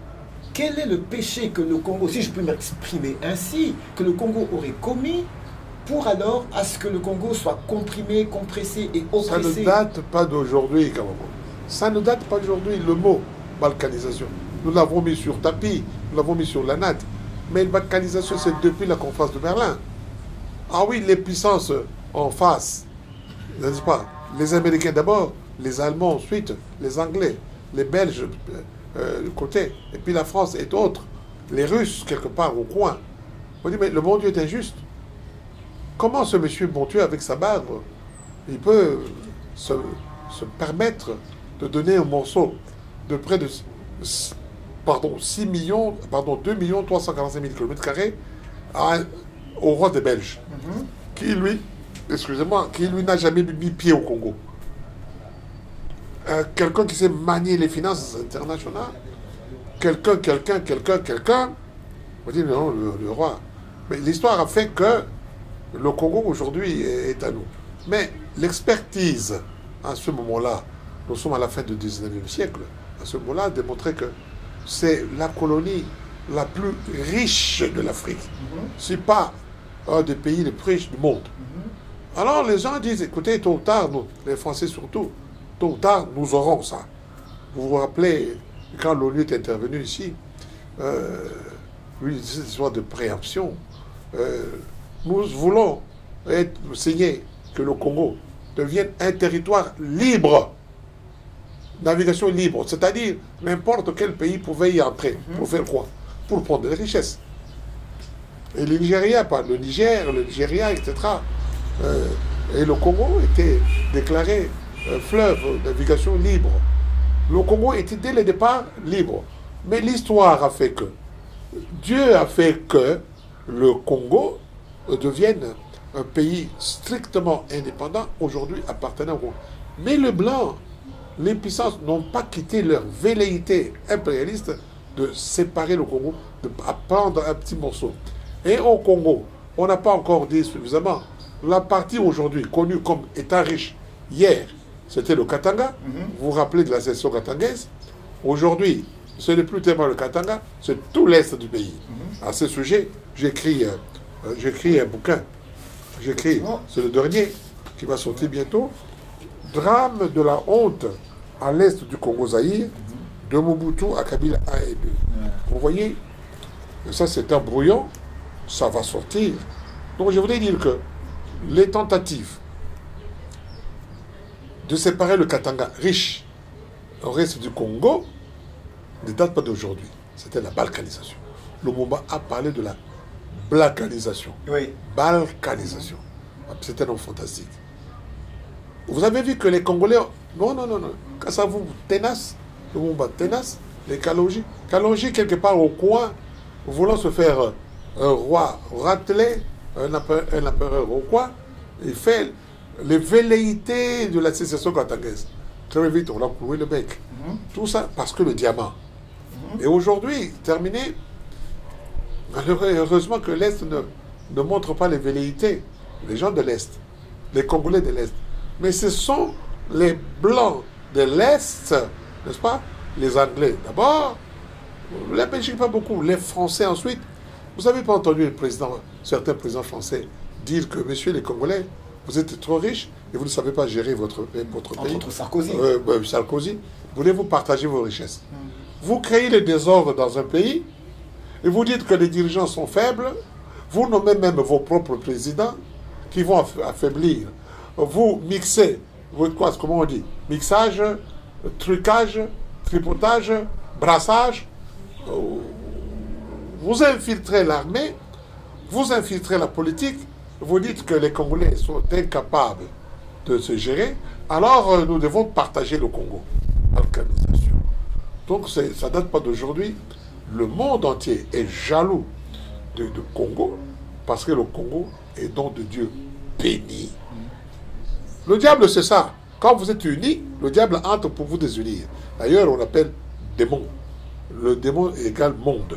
Quel est le péché que le Congo, si je peux m'exprimer ainsi, que le Congo aurait commis pour alors à ce que le Congo soit comprimé, compressé et oppressé? Ça ne date pas d'aujourd'hui, Kamamo. Ça ne date pas d'aujourd'hui, le mot balkanisation. Nous l'avons mis sur tapis, nous l'avons mis sur la natte. Mais la balkanisation, c'est depuis la conférence de Berlin. Ah oui, les puissances en face, n'est-ce pas? Les Américains d'abord, les Allemands ensuite, les Anglais, les Belges du côté, et puis la France et d'autres, les Russes quelque part au coin. On dit, mais le bon Dieu est injuste. Comment ce monsieur bon Dieu, avec sa barbe, il peut se permettre de donner un morceau de près de 2 345 000 km² au roi des Belges, qui lui, excusez-moi, qui lui n'a jamais mis pied au Congo. Quelqu'un qui sait manier les finances internationales, quelqu'un, on dit non, le roi. Mais l'histoire a fait que le Congo aujourd'hui est à nous. Mais l'expertise, à ce moment-là, nous sommes à la fin du 19e siècle, à ce moment-là, démontrait que c'est la colonie la plus riche de l'Afrique. C'est pas un des pays les plus riches du monde. Alors les gens disent, écoutez, tôt ou tard, nous, les Français surtout, tôt ou tard, nous aurons ça. Vous vous rappelez, quand l'ONU est intervenue ici, cette histoire de préemption, nous voulons signer que le Congo devienne un territoire libre. Navigation libre, c'est-à-dire n'importe quel pays pouvait y entrer. Pour faire quoi? Pour prendre des richesses. Et le Nigeria, pas le Niger, le Nigeria, etc. Et le Congo était déclaré fleuve, navigation libre. Le Congo était dès le départ libre. Mais l'histoire a fait que, Dieu a fait que le Congo devienne un pays strictement indépendant, aujourd'hui appartenant au Congo. Mais le blanc, les puissances n'ont pas quitté leur velléité impérialiste de séparer le Congo, de prendre un petit morceau. Et au Congo, on n'a pas encore dit suffisamment. La partie aujourd'hui connue comme État riche, hier, c'était le Katanga. Vous vous rappelez de la cession katangaise? Aujourd'hui, ce n'est plus tellement le Katanga, c'est tout l'Est du pays. À ce sujet, j'écris un bouquin. C'est le dernier qui va sortir bientôt. Drame de la honte à l'est du Congo-Zaïre, de Mobutu à Kabila 1 et 2. Vous voyez, ça c'est un brouillon, ça va sortir. Donc je voudrais dire que les tentatives de séparer le Katanga riche au reste du Congo ne datent pas d'aujourd'hui. C'était la balkanisation. Lumumba a parlé de la balkanisation. Oui. Balkanisation. C'était un nom fantastique. Vous avez vu que les Congolais... Non. Quand ça vous tenace, Lumumba tenace, les Kalonji. Kalonji, quelque part au coin, voulant se faire un roi ratelé, un empereur au coin, il fait les velléités de la sécession katangaise. Très vite, on a cloué le bec. Tout ça parce que le diamant. Et aujourd'hui, terminé, heureusement que l'Est ne montre pas les velléités. Les gens de l'Est, les Congolais de l'Est, Mais ce sont les Blancs de l'Est, n'est-ce pas? Les Anglais d'abord, la Belgique pas beaucoup, les Français ensuite. Vous n'avez pas entendu certains présidents français dire que, messieurs les Congolais, vous êtes trop riches et vous ne savez pas gérer votre pays. Entre autres Sarkozy. Sarkozy, voulez-vous partager vos richesses? Vous créez le désordre dans un pays et vous dites que les dirigeants sont faibles, vous nommez même vos propres présidents qui vont affaiblir. Vous mixez, comment on dit? Mixage, trucage, tripotage, brassage. Vous infiltrez l'armée, vous infiltrez la politique, vous dites que les Congolais sont incapables de se gérer, alors nous devons partager le Congo. Balkanisation. Donc ça ne date pas d'aujourd'hui. Le monde entier est jaloux de Congo parce que le Congo est don de Dieu béni. Le diable, c'est ça. Quand vous êtes unis, le diable entre pour vous désunir. D'ailleurs, on appelle démon. Le démon égale monde.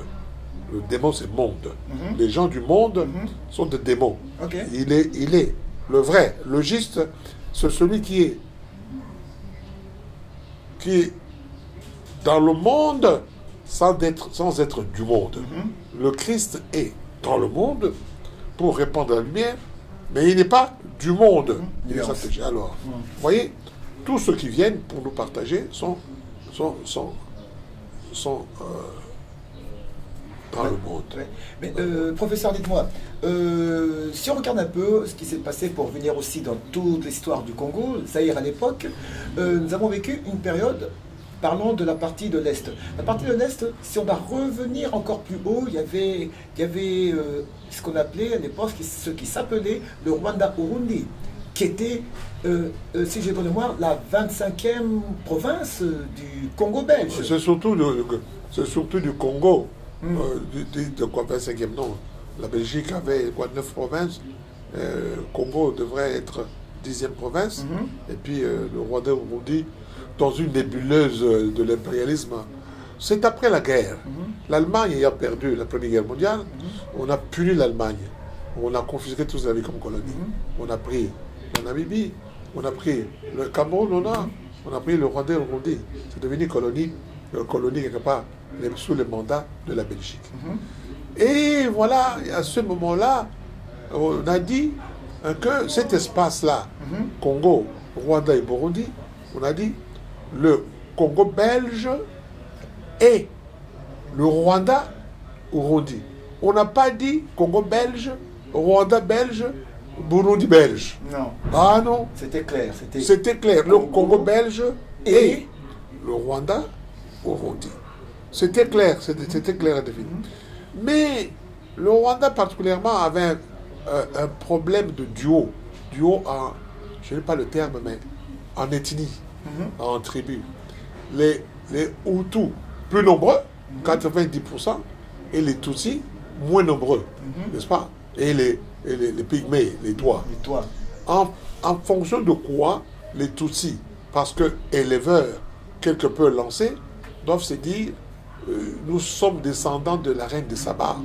Le démon, c'est monde. Les gens du monde sont des démons. Okay. Il est le vrai, le juste, c'est celui qui est dans le monde sans être du monde. Le Christ est dans le monde pour répandre la lumière, mais il n'est pas du monde. Il est protégé. Alors, vous voyez, tous ceux qui viennent pour nous partager sont dans le monde. Ouais. Mais professeur, dites-moi, si on regarde un peu ce qui s'est passé pour venir aussi dans toute l'histoire du Congo, Zaïre à l'époque, nous avons vécu une période, parlons de la partie de l'Est. La partie de l'Est, si on va revenir encore plus haut, il y avait ce qu'on appelait à l'époque, ce qui s'appelait le Rwanda-Urundi, qui était, si j'ai bonne mémoire, la 25e province du Congo belge. C'est surtout du Congo. De quoi 25e, non. La Belgique avait quoi, 9 provinces. Congo devrait être 10e province. Et puis le Rwanda-Urundi, dans une nébuleuse de l'impérialisme. C'est après la guerre. L'Allemagne ayant perdu la Première Guerre mondiale, on a puni l'Allemagne. On a confisqué tous les avis comme colonie. On a pris la Namibie, on a pris le Cameroun, on a pris le Rwanda-Urundi. C'est devenu colonie quelque part sous le mandat de la Belgique. Et voilà, à ce moment-là, on a dit que cet espace-là, Congo, Rwanda et Burundi, on a dit le Congo belge et le Rwanda Urundi. On n'a pas dit Congo belge, Rwanda belge, Burundi belge. Non. Ah non. C'était clair. C'était clair. Le Congo belge et le Rwanda Urundi. C'était clair à définir. Mais le Rwanda particulièrement avait un problème de duo. Duo en, je n'ai pas le terme, mais en ethnie, en tribu. Les Hutus plus nombreux, 90%, et les Tutsis moins nombreux, n'est-ce pas? Et les Pygmées, les Tois. En fonction de quoi les Tutsis, parce que éleveurs quelque peu lancés, doivent se dire nous sommes descendants de la reine de Saba,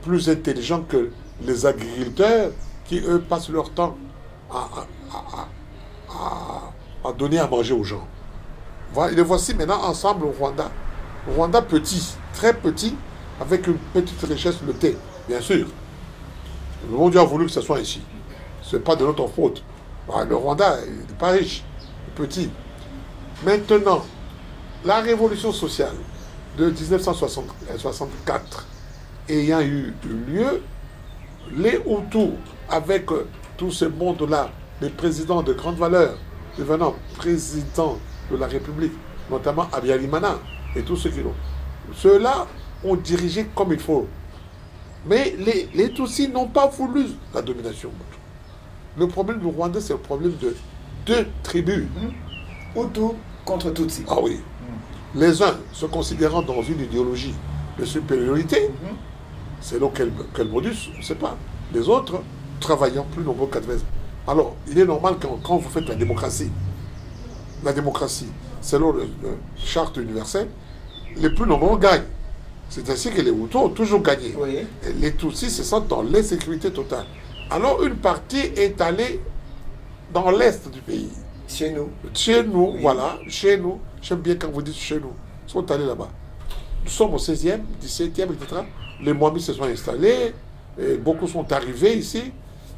plus intelligents que les agriculteurs qui, eux, passent leur temps à donner à manger aux gens. Voilà, et les voici maintenant ensemble au Rwanda. Rwanda petit, très petit, avec une petite richesse, le thé, bien sûr. Le monde a voulu que ce soit ici. Ce n'est pas de notre faute. Le Rwanda n'est pas riche, petit. Maintenant, la révolution sociale de 1964 ayant eu lieu, les Hutus, avec tout ce monde-là, les présidents de grande valeur, devenant présidents de la République, notamment Habyarimana et tous ceux qui l'ont, ceux-là ont dirigé comme il faut. Mais les Tutsis n'ont pas voulu la domination. Le problème du Rwanda, c'est le problème de deux tribus. Hutu contre Tutsi. Ah oui. Les uns se considérant dans une idéologie de supériorité, c'est là quel modus, on ne sait pas. Les autres travaillant plus nombreux qu'adverses. Alors, il est normal que quand vous faites la démocratie, selon la charte universelle, les plus nombreux gagnent. C'est ainsi que les Hutus ont toujours gagné. Oui. Les Tutsis se sentent dans l'insécurité totale. Alors, une partie est allée dans l'est du pays. Chez nous. Chez nous, Oui. voilà, chez nous. J'aime bien quand vous dites chez nous. Ils sont allés là-bas. Nous sommes au 16e, 17e, etc. Les Mohamis se sont installés, et beaucoup sont arrivés ici,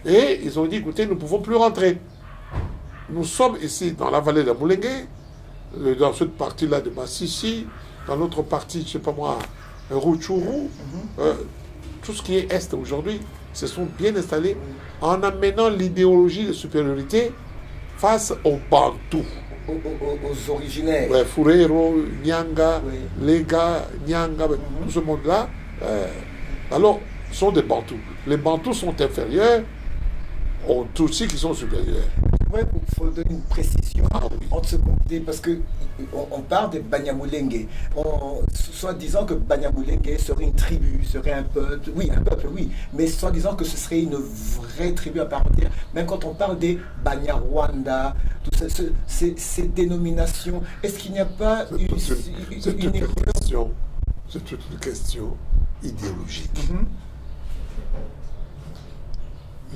et ils ont dit, écoutez, nous ne pouvons plus rentrer. Nous sommes ici dans la vallée de Moulengue, dans cette partie-là de Massissi, dans l'autre partie, je ne sais pas moi, Rutshuru, tout ce qui est Est aujourd'hui, se sont bien installés en amenant l'idéologie de supériorité face aux Bantous. Aux originaires. Ouais, Furero, Nyanga, Oui. Lega, Nyanga, tout ce monde-là, alors, sont des Bantous. Les Bantous sont inférieurs aux Tutsis qui sont supérieurs. Ouais, il faut donner une précision Ah oui. entre ce côté, parce que on parle de Banyamulenge, soit disant que Banyamulenge serait une tribu, serait un peuple, oui, mais soit disant que ce serait une vraie tribu à part entière, même quand on parle des Banyarwanda, tout ça, ces dénominations, est-ce qu'il n'y a pas C'est toute une question. C'est toute une question idéologique.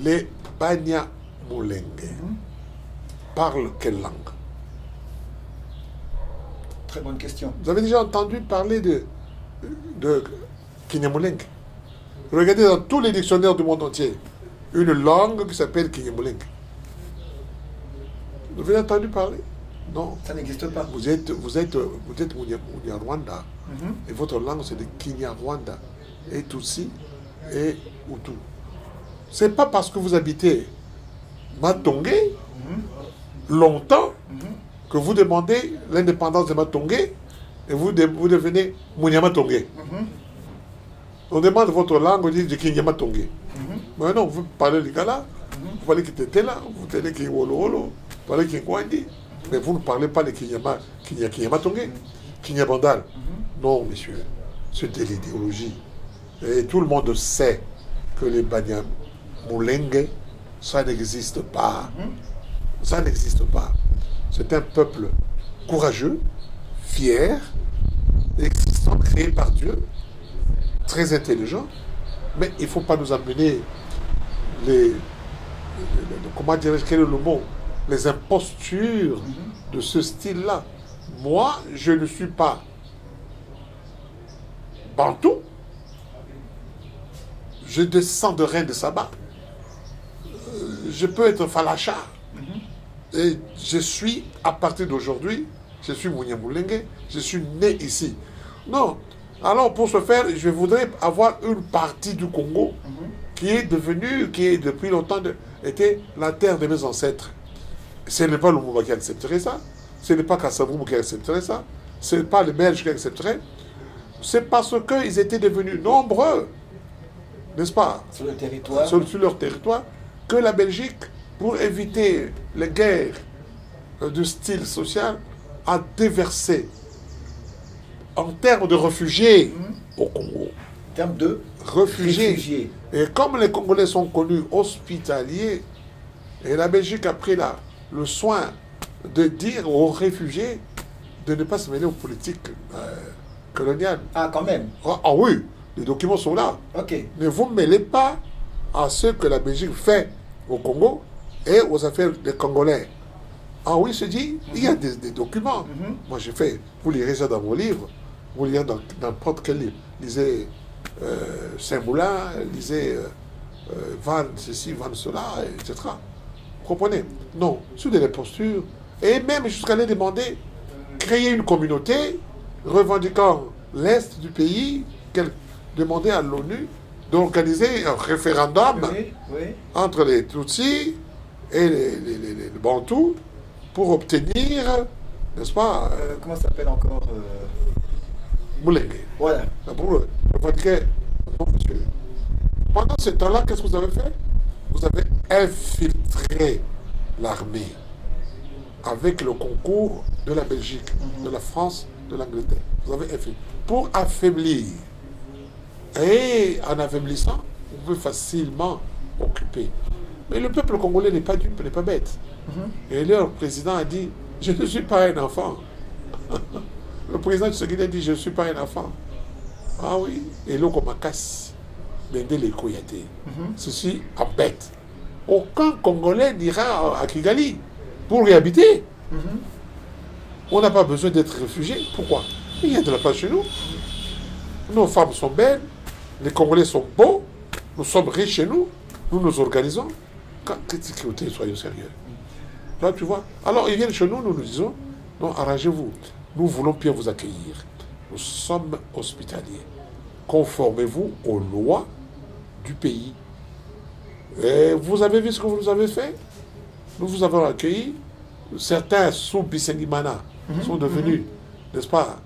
Les Banyamulenge parlent quelle langue? Très bonne question. Vous avez déjà entendu parler de Kinyamulenge? Regardez dans tous les dictionnaires du monde entier, une langue qui s'appelle Kinyamulenge. Vous avez entendu parler? Non. Ça n'existe pas. Vous êtes Munyarwanda et votre langue c'est de Kinyarwanda et Tutsi et Hutu. C'est pas parce que vous habitez Matongé longtemps que vous demandez l'indépendance de Matongé et vous devenez Munyamatongé. On demande votre langue, on dit de Kinyamatongé. Mais non, vous parlez Lingala, vous parlez Kitetela, vous parlez Kiwololo, vous parlez Kingwandi, mais vous ne parlez pas le Kinyamatongé, Kinyabandal. Non, messieurs, c'est de l'idéologie. Et tout le monde sait que les Banyamulenge, ça n'existe pas. Ça n'existe pas. C'est un peuple courageux, fier, existant, créé par Dieu, très intelligent, mais il ne faut pas nous amener comment dirais-je, quel est le mot, les impostures de ce style-là. Moi, je ne suis pas bantou, je descends de reine de Saba, je peux être Falacha, et je suis, à partir d'aujourd'hui, je suis Munyamulenge, je suis né ici. Non. Alors, pour ce faire, je voudrais avoir une partie du Congo qui est devenue, qui est depuis longtemps, était la terre de mes ancêtres. Ce n'est pas le Lumumba qui accepterait ça. Ce n'est pas Kassavoum qui accepterait ça. Ce n'est pas les Belges qui accepteraient. C'est parce qu'ils étaient devenus nombreux, n'est-ce pas, Sur le territoire. sur leur territoire, que la Belgique, pour éviter les guerres de style social, a déversé en termes de réfugiés au Congo. En termes de Réfugiés. Et comme les Congolais sont connus hospitaliers, et la Belgique a pris le soin de dire aux réfugiés de ne pas se mêler aux politiques coloniales. Ah, quand même. Ah oui, les documents sont là. Ok. Ne vous mêlez pas à ce que la Belgique fait au Congo et aux affaires des Congolais. Ah oui, se dit, il y a des documents. Moi, j'ai fait, vous lirez ça dans vos livres, vous lirez dans n'importe quel livre. Lisez Saint-Moulin, lisez Van ceci, Van cela, etc. Vous comprenez? Non, sur des postures. Et même jusqu'à aller demander, créer une communauté revendiquant l'Est du pays, demander à l'ONU d'organiser un référendum entre les Tutsis et les Bantous pour obtenir, n'est-ce pas, comment ça s'appelle encore Moulengue. Voilà. Pour revendiquer. Non, monsieur. Pendant ce temps-là, qu'est-ce que vous avez fait? Vous avez infiltré l'armée avec le concours de la Belgique, de la France, de l'Angleterre. Vous avez infiltré pour affaiblir. Et en affaiblissant, vous pouvez facilement occuper. Mais le peuple congolais n'est pas dupe, n'est pas bête. Et leur président a dit, je ne suis pas un enfant. Le président Tshisekedi a dit, je ne suis pas un enfant. Ah oui. Et l'eau comme casse, Bende les Koyate. Ceci embête aucun Congolais n'ira à Kigali pour y habiter. On n'a pas besoin d'être réfugié. Pourquoi? Il y a de la place chez nous. Nos femmes sont belles, les Congolais sont beaux, nous sommes riches chez nous, nous nous organisons. Écoutez, soyons sérieux. Là, tu vois. Alors, ils viennent chez nous, nous nous disons, non, arrangez-vous. Nous voulons bien vous accueillir. Nous sommes hospitaliers. Conformez-vous aux lois du pays. Et vous avez vu ce que vous nous avez fait? Nous vous avons accueillis. Certains sous Bisengimana sont devenus, n'est-ce pas,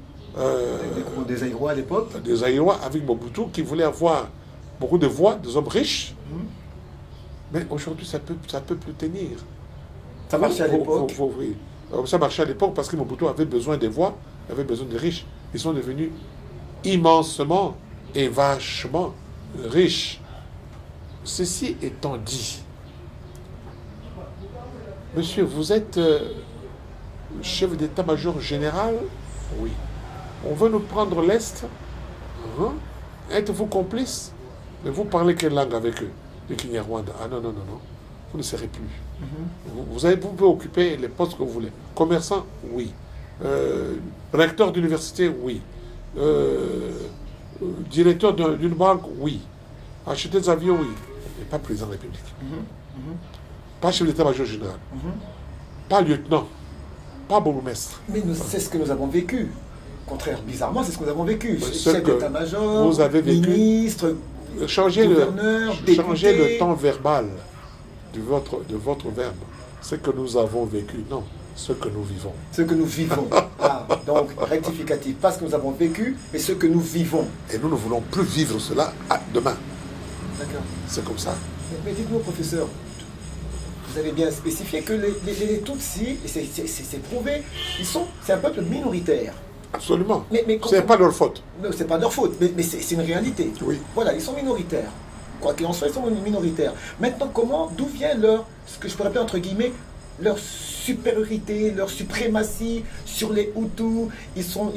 des Aïrois à l'époque. des Aïrois avec Mobutu qui voulaient avoir beaucoup de voix, des hommes riches. Mais aujourd'hui, ça peut plus tenir. Ça marchait à l'époque. Oui. Ça marchait à l'époque parce que Mobutu avait besoin des voix, avait besoin des riches. Ils sont devenus immensement et vachement riches. Ceci étant dit, monsieur, vous êtes chef d'état-major général? Oui. On veut nous prendre l'Est? Êtes-vous complice? Mais vous parlez quelle langue avec eux? Le Kinyarwanda? Ah non, non, non, non. Vous ne serez plus. Vous pouvez occuper les postes que vous voulez. Commerçant? Oui. Recteur d'université? Oui. Directeur d'une banque? Oui. Acheter des avions? Oui. Mais pas président de la République. Pas chef d'état-major général. Pas lieutenant. Pas bourgmestre. Mais c'est ce que nous avons vécu. Contraire, bizarrement, c'est ce que nous avons vécu. Ce Chef que d'état-major, vous avez vécu, ministre, changez gouverneur, changez député. le temps verbal de votre verbe. Ce que nous avons vécu, non, ce que nous vivons. Ce que nous vivons. Ah, donc, rectificatif. Pas ce que nous avons vécu, mais ce que nous vivons. Et nous ne voulons plus vivre cela demain. D'accord. C'est comme ça. Mais dites-nous, professeur, vous avez bien spécifié que les Tutsis, et c'est prouvé, c'est un peuple minoritaire. Absolument. Mais Ce n'est pas leur faute. Non, c'est pas leur faute, mais c'est une réalité. Oui. Voilà, ils sont minoritaires. Quoi qu'il en soit, ils sont minoritaires. Maintenant, d'où vient ce que je pourrais appeler entre guillemets, leur supériorité, leur suprématie sur les Hutus?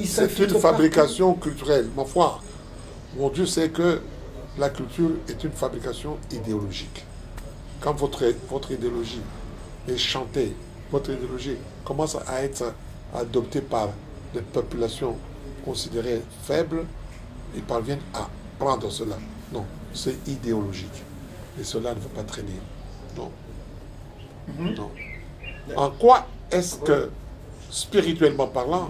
C'est une fabrication culturelle. Ma foi, mon Dieu sait que la culture est une fabrication idéologique. Quand votre idéologie est chantée, votre idéologie commence à être adoptée par des populations considérées faibles, ils parviennent à prendre cela. Non, c'est idéologique. Et cela ne va pas traîner. Non. Non. En quoi est-ce que, spirituellement parlant,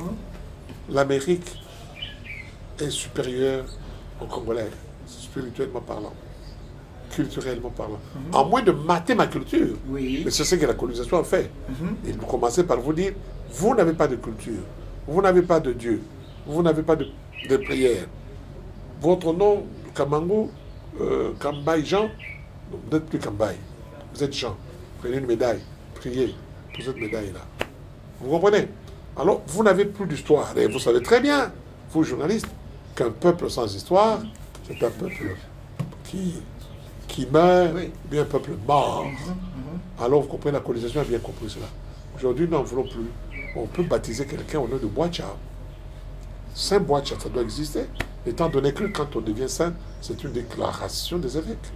l'Amérique est supérieure au Congolais, spirituellement parlant, culturellement parlant? En moins de mater ma culture. Oui. Mais c'est ce que la colonisation a fait. Ils commençaient par vous dire, vous n'avez pas de culture, vous n'avez pas de Dieu, vous n'avez pas de prière. Votre nom, Kamango, Kambaï Jean, vous n'êtes plus Kambaï, vous êtes Jean. Prenez une médaille, priez pour cette médaille-là. Vous comprenez? Alors, vous n'avez plus d'histoire. Et vous savez très bien, vous journalistes, qu'un peuple sans histoire, c'est un peuple qui meurt, oui, bien un peuple mort. Alors, vous comprenez, la colonisation a bien compris cela. Aujourd'hui, nous n'en voulons plus. On peut baptiser quelqu'un au nom de Boacha. Saint Boacha, ça doit exister. Étant donné que quand on devient saint, c'est une déclaration des évêques.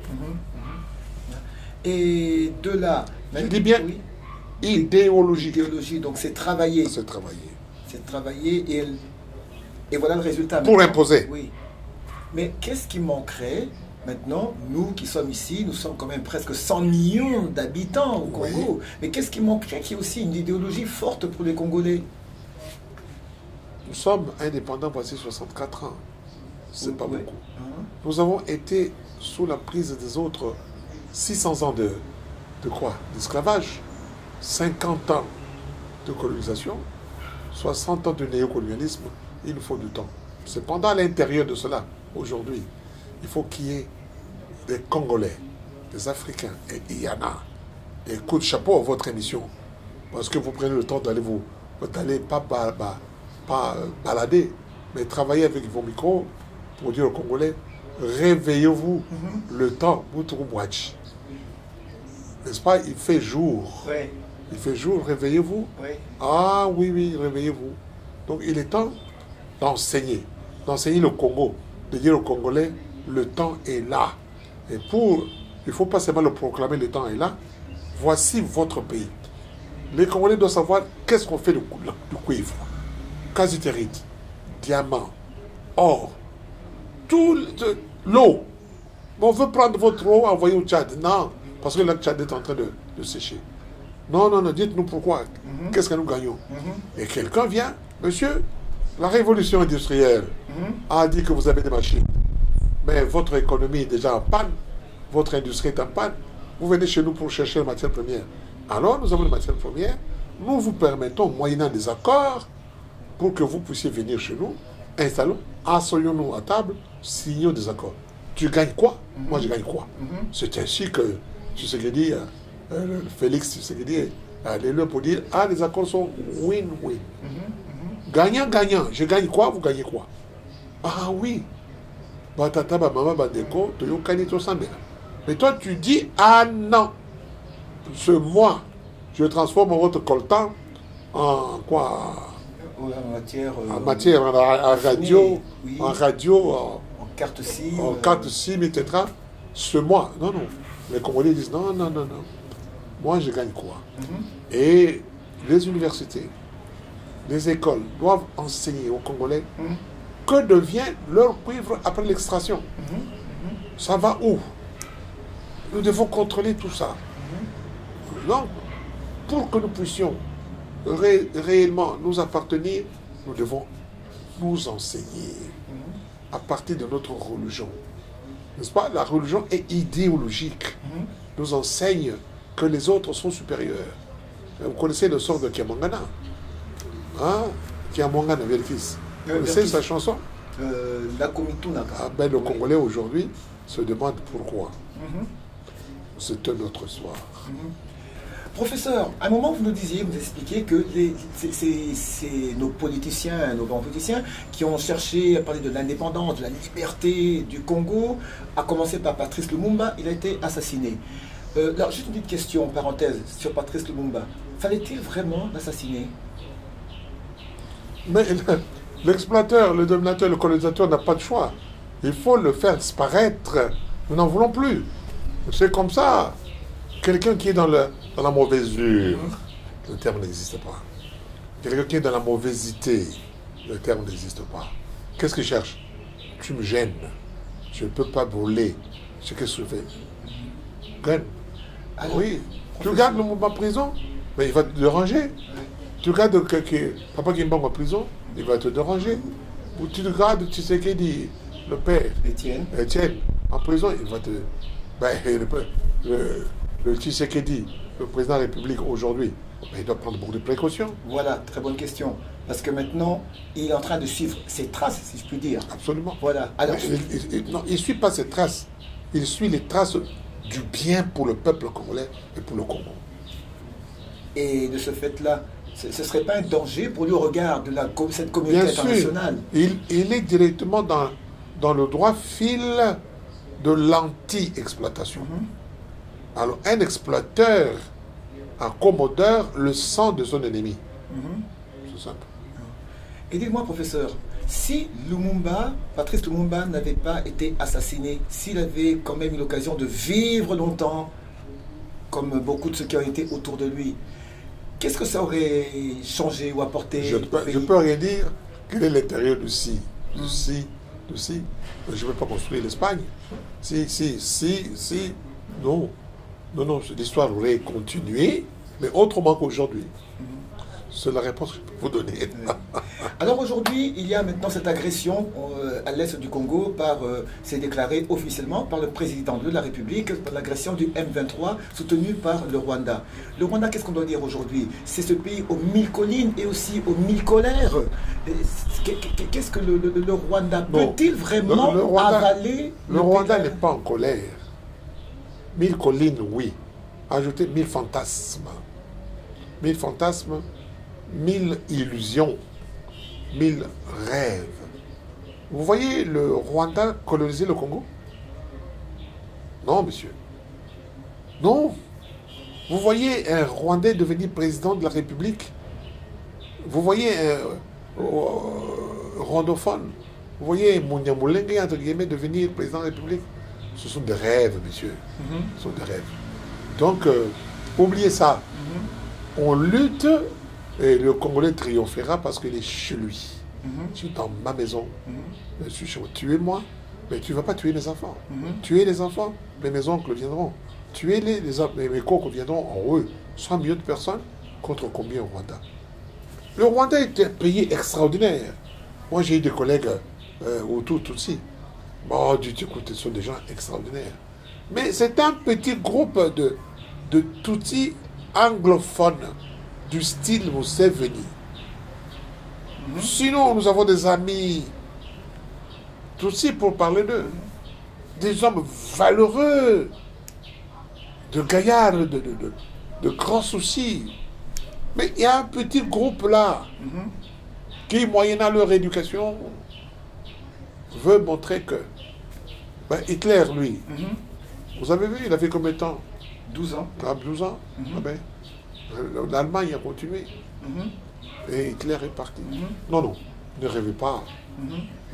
Et de là... Je dis bien, oui, idéologique. idéologie, donc c'est travailler. C'est travailler. C'est travailler et voilà le résultat. Pour maintenant. imposer. Oui. Mais qu'est-ce qui manquerait maintenant, nous qui sommes ici, nous sommes quand même presque 100 millions d'habitants au Congo. Oui. Mais qu'est-ce qui manquerait qu'il y ait aussi une idéologie forte pour les Congolais? Nous sommes indépendants voici 64 ans. C'est pas Oui. beaucoup. Nous avons été sous la prise des autres 600 ans de quoi? D'esclavage, 50 ans de colonisation, 60 ans de néocolonialisme. Il nous faut du temps. Cependant, à l'intérieur de cela, aujourd'hui, il faut qu'il y ait des Congolais, des Africains, et il y en a. Et coup de chapeau à votre émission, parce que vous prenez le temps d'aller pas balader, mais travailler avec vos micros pour dire aux Congolais, réveillez-vous, le temps, Boutroumbouach. N'est-ce pas? Il fait jour. Oui. Il fait jour, réveillez-vous. Oui. Ah oui, oui, réveillez-vous. Donc il est temps d'enseigner le Congo, de dire aux Congolais, le temps est là. Et il ne faut pas seulement le proclamer, le temps est là, voici votre pays. Les Congolais doivent savoir qu'est-ce qu'on fait du cuivre, casitérite, diamant, or, l'eau. On veut prendre votre eau, envoyer au Tchad. Non, parce que le Tchad est en train de sécher. Non, non, non, dites-nous pourquoi. Qu'est-ce que nous gagnons? Et quelqu'un vient, monsieur, la révolution industrielle a dit que vous avez des machines. Mais votre économie est déjà en panne, votre industrie est en panne. Vous venez chez nous pour chercher les matières premières. Alors, nous avons les matières premières. Nous vous permettons, moyennant des accords, pour que vous puissiez venir chez nous, installons, asseyons-nous à table, signons des accords. Tu gagnes quoi? Moi, je gagne quoi? C'est ainsi que Tshisekedi, Félix Tshisekedi, allait là pour dire, ah, les accords sont win-win. Gagnant-gagnant. Je gagne quoi? Vous gagnez quoi? Ah oui. Batata, maman, bandeko, toyo kanito sambela. Mais toi, tu dis, ah non. Ce mois, je transforme votre coltan en quoi? En matière, en radio, oui. En radio, en carte SIM. En carte SIM, etc. Ce mois, non, non. Les Congolais disent, non, non, non, non. Moi, je gagne quoi? Et les universités, les écoles doivent enseigner aux Congolais que devient leur cuivre après l'extraction. Ça va où? Nous devons contrôler tout ça. Donc, pour que nous puissions réellement nous appartenir, nous devons nous enseigner à partir de notre religion. N'est-ce pas? La religion est idéologique. Nous enseigne que les autres sont supérieurs. Vous connaissez le sort de Kiamangana, hein? Kiamangana, Velkis. Vous connaissez sa chanson? La Komitunaka. Ah ben, le Congolais aujourd'hui se demande pourquoi. C'est un autre soir. Professeur, à un moment vous nous disiez, vous expliquiez que c'est nos politiciens, nos grands politiciens qui ont cherché à parler de l'indépendance, de la liberté du Congo, à commencer par Patrice Lumumba. Il a été assassiné. Alors, juste une petite question, parenthèse, sur Patrice Lumumba. Fallait-il vraiment l'assassiner? Mais l'exploiteur, le dominateur, le colonisateur n'a pas de choix. Il faut le faire disparaître. Nous n'en voulons plus. C'est comme ça. Quelqu'un qui est dans la mauvaisure, le terme n'existe pas. Quelqu'un qui est dans la mauvaiseté, le terme n'existe pas. Qu'est-ce qu'il cherche? Tu me gênes. Je ne peux pas voler. C'est ce que je fais. Gagne. Oui. Tu regardes le mouvement en prison, mais il va te déranger. Tu regardes Papa Kimba en prison, il va te déranger. Ou tu regardes Tshisekedi, le père, Étienne, en prison, il va te... Ben, le Tshisekedi, le président de la République aujourd'hui, ben, il doit prendre beaucoup de précautions. Voilà, très bonne question. Parce que maintenant, il est en train de suivre ses traces, si je puis dire. Absolument. Voilà. Alors, non, il ne suit pas ses traces. Il suit les traces du bien pour le peuple congolais et pour le Congo. Et de ce fait-là, ce ne serait pas un danger pour lui au regard de cette communauté bien internationale? Sûr, il est directement dans le droit fil de l'anti-exploitation. Alors, un exploiteur accommodeur le sang de son ennemi. C'est simple. Et dites-moi, professeur, si Lumumba, Patrice Lumumba n'avait pas été assassiné, s'il avait quand même eu l'occasion de vivre longtemps, comme beaucoup de ceux qui ont été autour de lui, qu'est-ce que ça aurait changé ou apporté? Je ne peux rien dire. Quel est l'intérieur du si? Je ne vais pas construire l'Espagne. Si. Non. Non, l'histoire aurait continué, mais autrement qu'aujourd'hui. C'est la réponse que je peux vous donner. Alors aujourd'hui, il y a maintenant cette agression à l'est du Congo, c'est déclaré officiellement par le président de la République, par l'agression du M23 soutenue par le Rwanda. Le Rwanda, qu'est-ce qu'on doit dire aujourd'hui? C'est ce pays aux 1000 collines et aussi aux 1000 colères. Qu'est-ce que le Rwanda peut-il vraiment avaler? Le Rwanda n'est pas en colère. 1000 collines, oui. Ajoutez 1000 fantasmes. 1000 fantasmes, 1000 illusions, 1000 rêves. Vous voyez le Rwanda coloniser le Congo? Non, monsieur. Non. Vous voyez un Rwandais devenir président de la République? Vous voyez un rwandophone? Vous voyez Munyamulenge, entre guillemets, devenir président de la République? Ce sont des rêves, monsieur. Ce sont des rêves. Donc, Oubliez ça. On lutte et le Congolais triomphera parce qu'il est chez lui. Je suis dans ma maison. Je suis chez moi. Tuez-moi, mais tu ne vas pas tuer mes enfants. Tuez les enfants, mais mes oncles viendront. Tuez-les, mes coqs viendront en eux. 100 millions de personnes contre combien au Rwanda? Le Rwanda est un pays extraordinaire. Moi, j'ai eu des collègues autour Tutsi. Bon, du côté, ce sont des gens extraordinaires. Mais c'est un petit groupe de Tutsi anglophones du style Museveni. Sinon, nous avons des amis Tutsi pour parler d'eux. Des hommes valeureux, de gaillards, de grands soucis. Mais il y a un petit groupe là qui, moyennant leur éducation, veut montrer que Hitler, lui, vous avez vu, il a fait combien de temps? 12 ans. 12 ans. L'Allemagne a continué. Et Hitler est parti. Non, non, ne rêvez pas.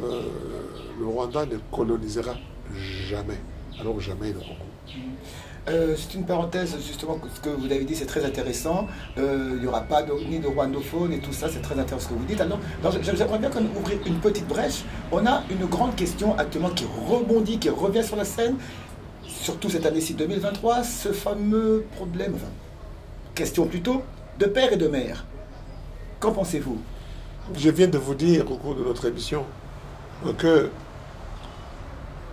Le Rwanda ne colonisera jamais. Alors jamais le Congo. C'est une parenthèse, justement, ce que vous avez dit, c'est très intéressant. Il n'y aura pas ni de rwandophone et tout ça, c'est très intéressant ce que vous dites. Alors, j'aimerais bien qu'on ouvre une petite brèche. On a une grande question actuellement qui rebondit, qui revient sur la scène, surtout cette année-ci 2023, ce fameux problème, enfin, question plutôt, de père et de mère. Qu'en pensez-vous? Je viens de vous dire au cours de notre émission que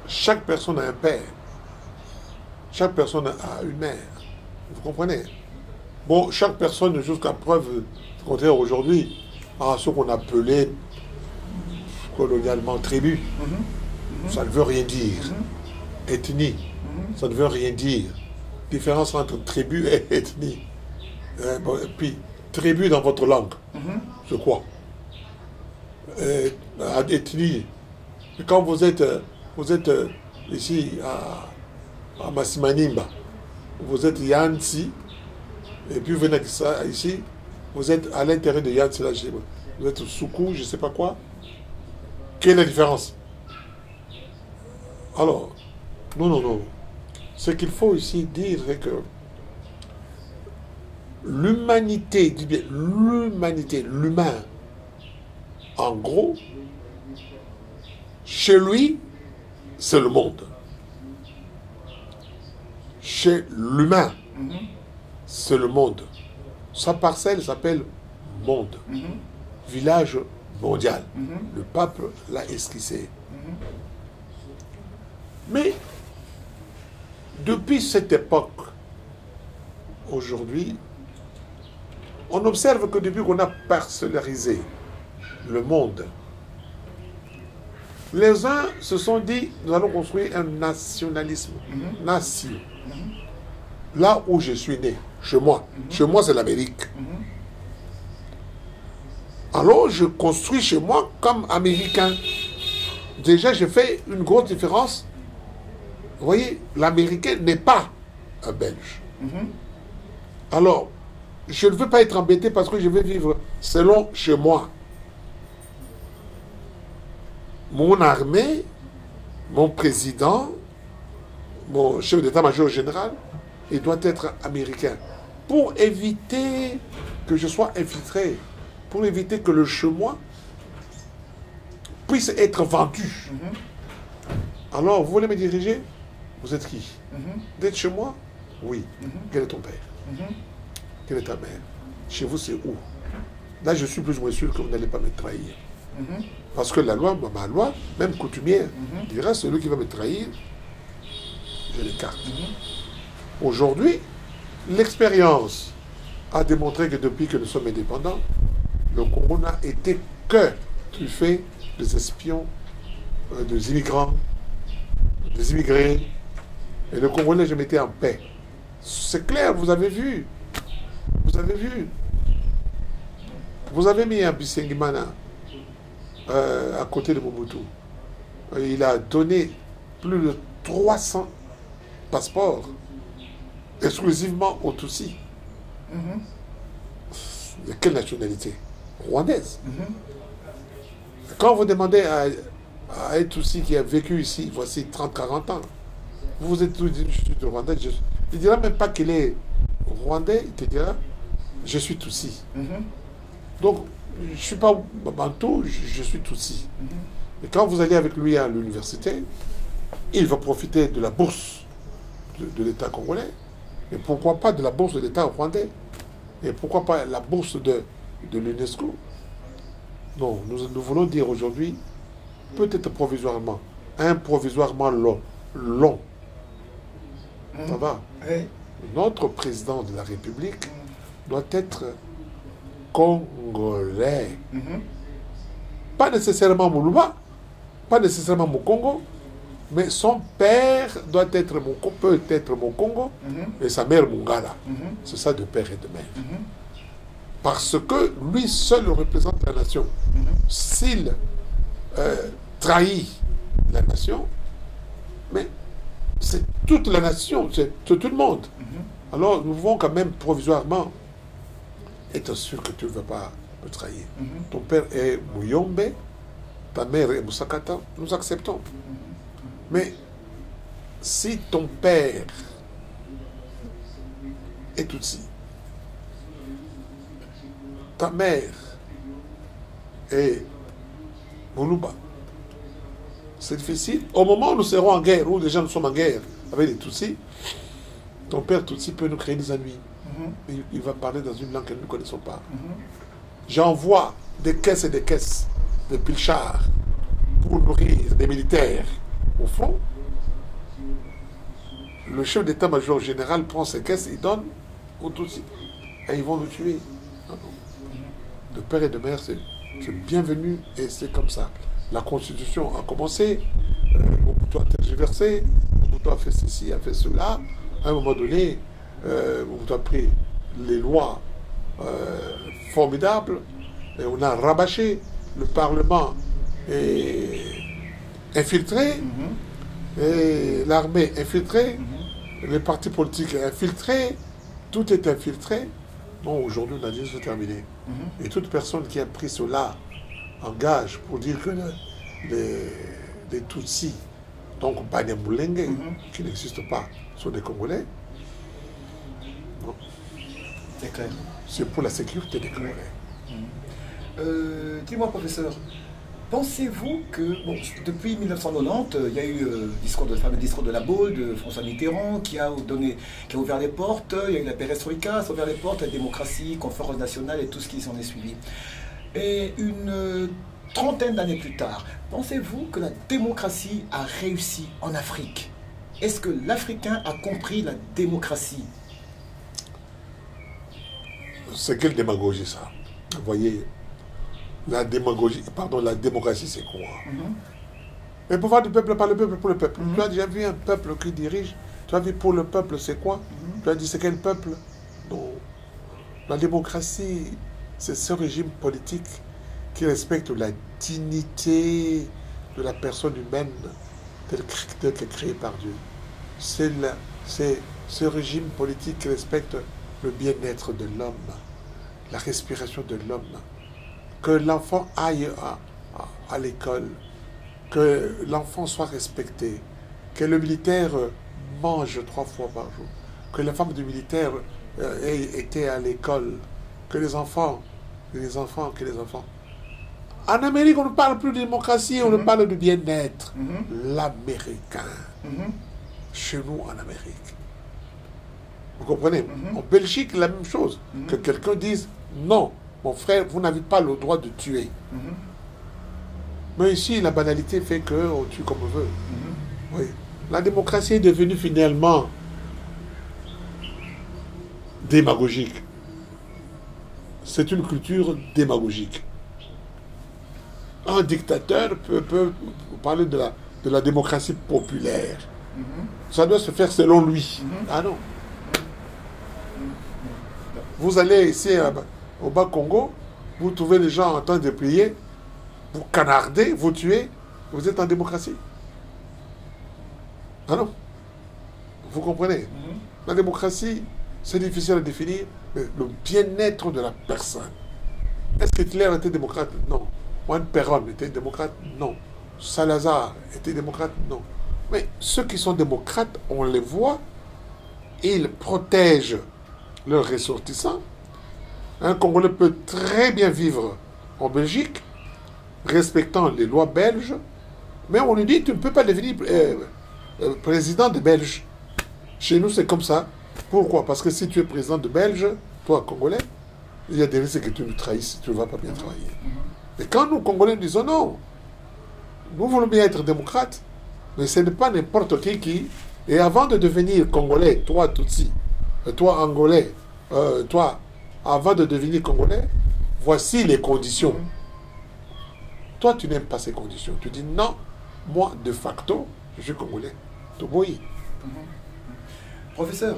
chaque personne a un père. Chaque personne a une mère. Vous comprenez? Bon, chaque personne, jusqu'à preuve du contraire aujourd'hui, a ce qu'on appelait colonialement tribu. Ça ne veut rien dire. Ethnie, ça ne veut rien dire. Différence entre tribu et ethnie. Et puis, tribu dans votre langue, c'est quoi? Ethnie. Et quand vous êtes ici à Masimanimba, vous êtes Yansi, et puis vous venez ici, vous êtes à l'intérieur de Yansi, là, vous êtes Soukou, je ne sais pas quoi. Quelle est la différence? Alors, non. Ce qu'il faut ici dire, c'est que l'humanité, l'humain, en gros, chez lui, c'est le monde. Chez l'humain, c'est le monde. Sa parcelle s'appelle monde. Village mondial. Le pape l'a esquissé. Mais, depuis cette époque, aujourd'hui, on observe que depuis qu'on a parcellarisé le monde, les uns se sont dit, nous allons construire un nationalisme, nation. Là où je suis né, chez moi. Chez moi, c'est l'Amérique. Alors, je construis chez moi comme Américain. Déjà, j'ai fait une grosse différence. Vous voyez, l'Américain n'est pas un Belge. Alors, je ne veux pas être embêté parce que je veux vivre selon chez moi. Mon armée, mon président, mon chef d'état-major général, il doit être américain. Pour éviter que je sois infiltré, pour éviter que le chez moi puisse être vendu. Alors, vous voulez me diriger? Vous êtes qui? Vous êtes chez moi? Oui. Quel est ton père? Quelle est ta mère? Chez vous, c'est où? Là, je suis plus ou moins sûr que vous n'allez pas me trahir. Parce que la loi, ma loi, même coutumière, dira celui qui va me trahir, je l'écarte. Aujourd'hui, l'expérience a démontré que depuis que nous sommes indépendants, le Congo n'a été que truffé des espions, des immigrants, des immigrés. Et le Congolais, je m'étais en paix. C'est clair, vous avez vu. Vous avez vu. Vous avez mis un Bisengimana à côté de Mobutu. Il a donné plus de 300 passeports exclusivement aux Tutsis. De quelle nationalité? Rwandaise. Quand vous demandez à un Tutsi qui a vécu ici, voici 30-40 ans, vous êtes tout de Rwanda, il ne dira même pas qu'il est rwandais, il te dira, je suis Tutsi. Donc, je ne suis pas Bantou, je suis Tutsi. Et quand vous allez avec lui à l'université, il va profiter de la bourse de l'État congolais. Et pourquoi pas de la bourse de l'État rwandais? Et pourquoi pas la bourse de l'UNESCO? Non, nous voulons dire aujourd'hui, peut-être provisoirement, improvisoirement long. Ça va? Oui. Notre président de la République doit être congolais. Pas nécessairement Moulouba, pas nécessairement Mokongo, mais son père doit être peut être Mokongo et sa mère Mungala. C'est ça de père et de mère. Parce que lui seul représente la nation. S'il trahit la nation, mais c'est toute la nation, c'est tout le monde. Alors nous pouvons quand même provisoirement être sûr que tu ne veux pas me trahir. Ton père est Mouyombe, ta mère est Moussakata, nous acceptons. Mais si ton père est Tutsi, ta mère est Moulouba, c'est difficile. Au moment où nous serons en guerre, où déjà nous sommes en guerre avec les Tutsis, ton père Tutsi peut nous créer des ennuis. Il va parler dans une langue que nous ne connaissons pas. J'envoie des caisses et des caisses de pilchards pour nourrir des militaires au front. Le chef d'état-major général prend ces caisses, il donne aux Tutsis. Et ils vont nous tuer. De père et de mère, c'est bienvenu et c'est comme ça. La Constitution a commencé, Mobutu a tergiversé, Mobutu a fait ceci, a fait cela. À un moment donné, Mobutu a pris les lois formidables et on a rabâché. Le Parlement est infiltré, et l'armée infiltrée, les partis politiques infiltrés, tout est infiltré. Bon, aujourd'hui, on a dit que c'est terminé. Et toute personne qui a pris cela en gage pour dire que les Tutsis, donc Banyamulenge, qui n'existent pas, sont des Congolais, bon, C'est clair. c'est pour la sécurité des Congolais. Dis-moi, professeur, pensez-vous que, bon, depuis 1990, il y a eu le fameux discours de la Baule, de François Mitterrand, qui a ouvert les portes, il y a eu la perestroïka, ça a ouvert les portes, la démocratie, conférence nationale et tout ce qui s'en est suivi. Et une trentaine d'années plus tard, pensez-vous que la démocratie a réussi en Afrique? Est-ce que l'Africain a compris la démocratie? C'est quelle démagogie ça? Vous voyez, la démocratie c'est quoi? Le pouvoir du peuple par le peuple pour le peuple. Tu as déjà vu un peuple qui dirige? Tu as vu pour le peuple c'est quoi? Tu as dit c'est quel peuple? Non. La démocratie, c'est ce régime politique qui respecte la dignité de la personne humaine telle qu'elle est créée par Dieu. C'est ce régime politique qui respecte le bien-être de l'homme, la respiration de l'homme, que l'enfant aille à l'école, que l'enfant soit respecté, que le militaire mange 3 fois par jour, que la femme du militaire ait été à l'école, que les enfants. En Amérique, on ne parle plus de démocratie, on ne parle de bien-être. L'Américain. Chez nous, en Amérique. Vous comprenez? En Belgique, la même chose. Que quelqu'un dise, non, mon frère, vous n'avez pas le droit de tuer. Mais ici, la banalité fait qu'on tue comme on veut. Oui. La démocratie est devenue finalement démagogique. C'est une culture démagogique. Un dictateur peut parler de la démocratie populaire. Ça doit se faire selon lui. Ah non. Vous allez ici au Bas-Congo, vous trouvez les gens en train de prier, vous canardez, vous tuez, vous êtes en démocratie. Ah non. Vous comprenez? La démocratie, c'est difficile à définir, mais le bien-être de la personne. Est-ce que Hitler était démocrate? Non. Juan Perón était démocrate? Non. Salazar était démocrate? Non. Mais ceux qui sont démocrates, on les voit, ils protègent leurs ressortissants. Un Congolais peut très bien vivre en Belgique, respectant les lois belges, mais on lui dit tu ne peux pas devenir président de Belge. Chez nous, c'est comme ça. Pourquoi? Parce que si tu es président de Belge, toi, Congolais, il y a des risques que tu nous trahisses, tu ne vas pas bien travailler. Et quand nous, Congolais, nous disons non, nous voulons bien être démocrates, mais ce n'est pas n'importe qui. Et avant de devenir Congolais, toi, Tutsi, toi, Angolais, toi, avant de devenir Congolais, voici les conditions. Toi, tu n'aimes pas ces conditions. Tu dis non, moi, de facto, je suis Congolais. Toboyi. Professeur,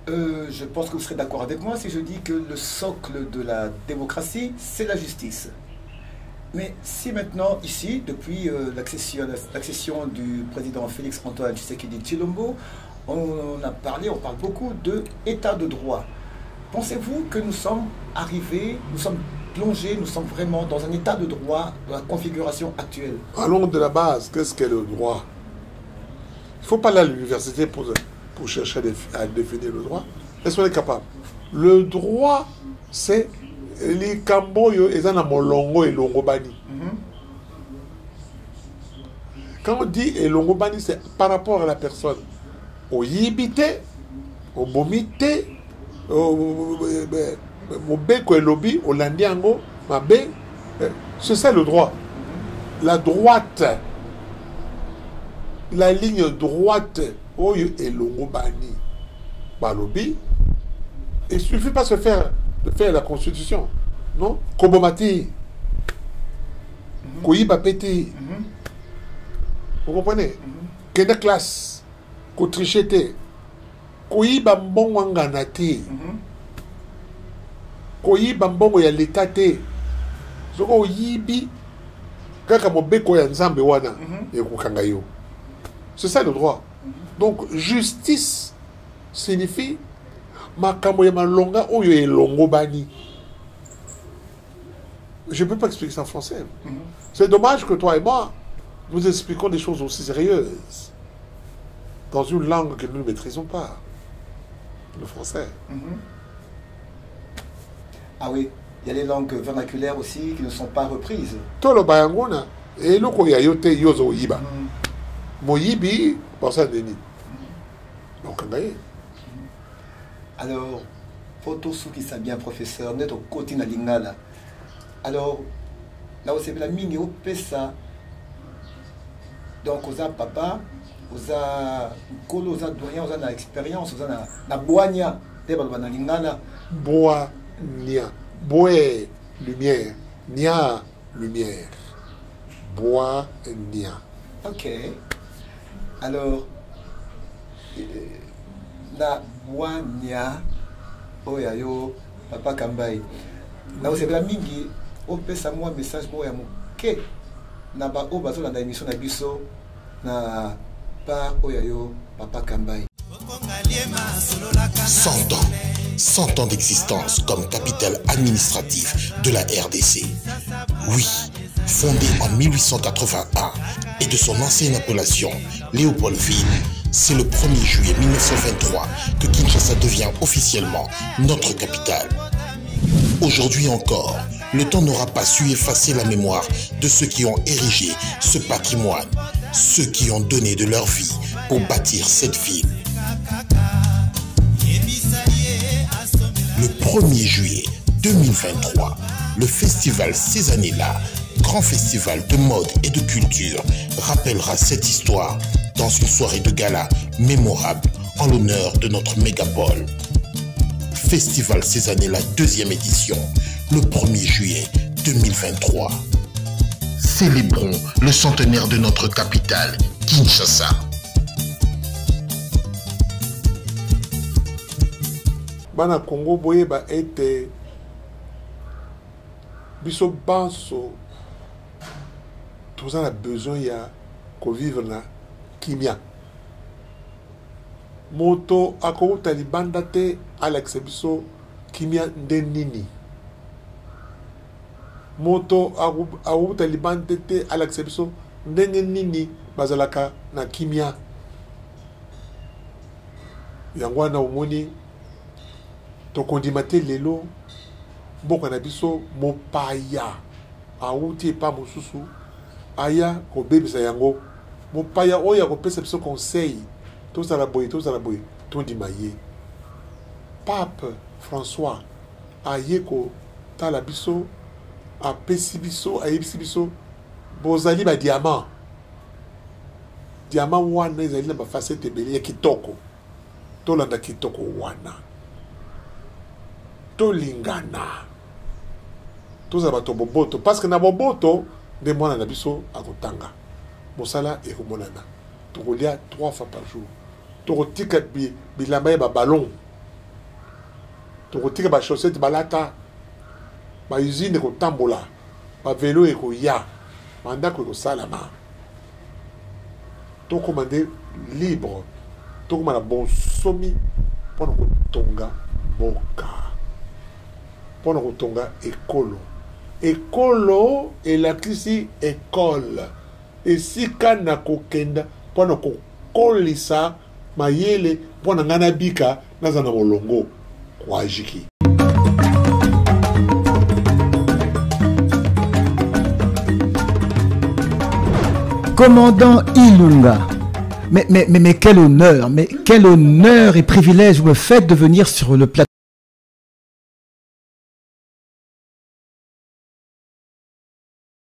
je pense que vous serez d'accord avec moi si je dis que le socle de la démocratie, c'est la justice. Mais si maintenant, ici, depuis l'accession du président Félix-Antoine Tshisekedi Tshilombo, on parle beaucoup d'état de droit. Pensez-vous que nous sommes arrivés, nous sommes plongés, nous sommes vraiment dans un état de droit, dans la configuration actuelle? Allons de la base, qu'est-ce qu'est le droit? Il ne faut pas aller à l'université pour chercher à définir le droit. Est-ce qu'on est capable? Le droit, c'est les Kamboyo et Molongo et Longobani. Quand on dit Longobani, c'est par rapport à la personne. Au yibité, au bomité, au beko et lobby, au landiango, mabé. C'est ça le droit. La droite. La ligne droite. Oyo et Longobani. Balobi. Il ne suffit pas de faire la constitution. Non? Kobomati. Koyiba Peti. Vous comprenez? Kende classe. Kotrichete. Koyiba mbongo anganati. Koyiba mbongo ya l'état te. Zoko yibi. Kaka mobeko ya nzambe wana. Ekukanga yo. C'est ça le droit. Donc, justice signifie makambo ya malonga oyo elongo bani. Je ne peux pas expliquer ça en français. C'est dommage que toi et moi, nous expliquons des choses aussi sérieuses dans une langue que nous ne maîtrisons pas, le français. Ah oui, il y a les langues vernaculaires aussi qui ne sont pas reprises. Tolo bayangona et le koya yote yozo yiba. Moyibi, pour ça deni. Donc alors, photo sous qui ça bien professeur, net au côté na lingala. Alors, là où c'est la mini au pesa. Donc, aux papa, aux colo, aux doyen, aux na expérience, aux na boania, des balbana lingala. Bois, nia, boé, lumière, nia, lumière. Bois, nia. Ok. Alors, la boania, oyayo, papa Kambai. Là où c'est la mingi, au pesa moi message moi ya moke. Na ba o bazo la émission na biso na par oyayo papa Kambai. 100 ans d'existence comme capitale administrative de la RDC. Oui, fondée en 1881 et de son ancienne appellation Léopoldville, c'est le 1er juillet 1923 que Kinshasa devient officiellement notre capitale. Aujourd'hui encore, le temps n'aura pas su effacer la mémoire de ceux qui ont érigé ce patrimoine, ceux qui ont donné de leur vie pour bâtir cette ville. Le 1er juillet 2023, le festival ces années-là, grand festival de mode et de culture, rappellera cette histoire dans une soirée de gala mémorable en l'honneur de notre mégapole. Festival ces années-là, 2e édition, le 1er juillet 2023. Célébrons le centenaire de notre capitale, Kinshasa. Bana Congo boye ba ete biso banso tous en a besoin ya ko vivre na kimia moto ako talibanda te Alex biso kimia ndenini moto ako talibanda te Alex biso ndenini bazalaka na kimia yangwana umoni tokondima te lelo mboka na biso mopaya auti epa mosusu aya kobebisa yango mopaya oyo akopesa biso conseil tozala boye tondima ye. Pape François aye kotala biso apesi biso ayebisi biso bozali ba diamant wana ezali na bafacete ebele ya kitoko tolanda kitoko wana tolingana tozala bato boboto parce que na boboto nde mwana na biso akotanga mosala ekomonana tokolia 3 fois par jour tokotika bilamba ya babalon tokotika bachaussette balata bausine ekotambola bavelo ekoya bandako ekosalama tokoma nde libre tokoma na bonsomi mpona kotonga mboka mpona kotonga ekolo elakisi ekole esika na kokenda mpona kokolisa mayele mpona ngai nabika naza na molongo kwajiki. Commandant Ilunga, mais quel honneur et privilège vous me faites de venir sur le plateau.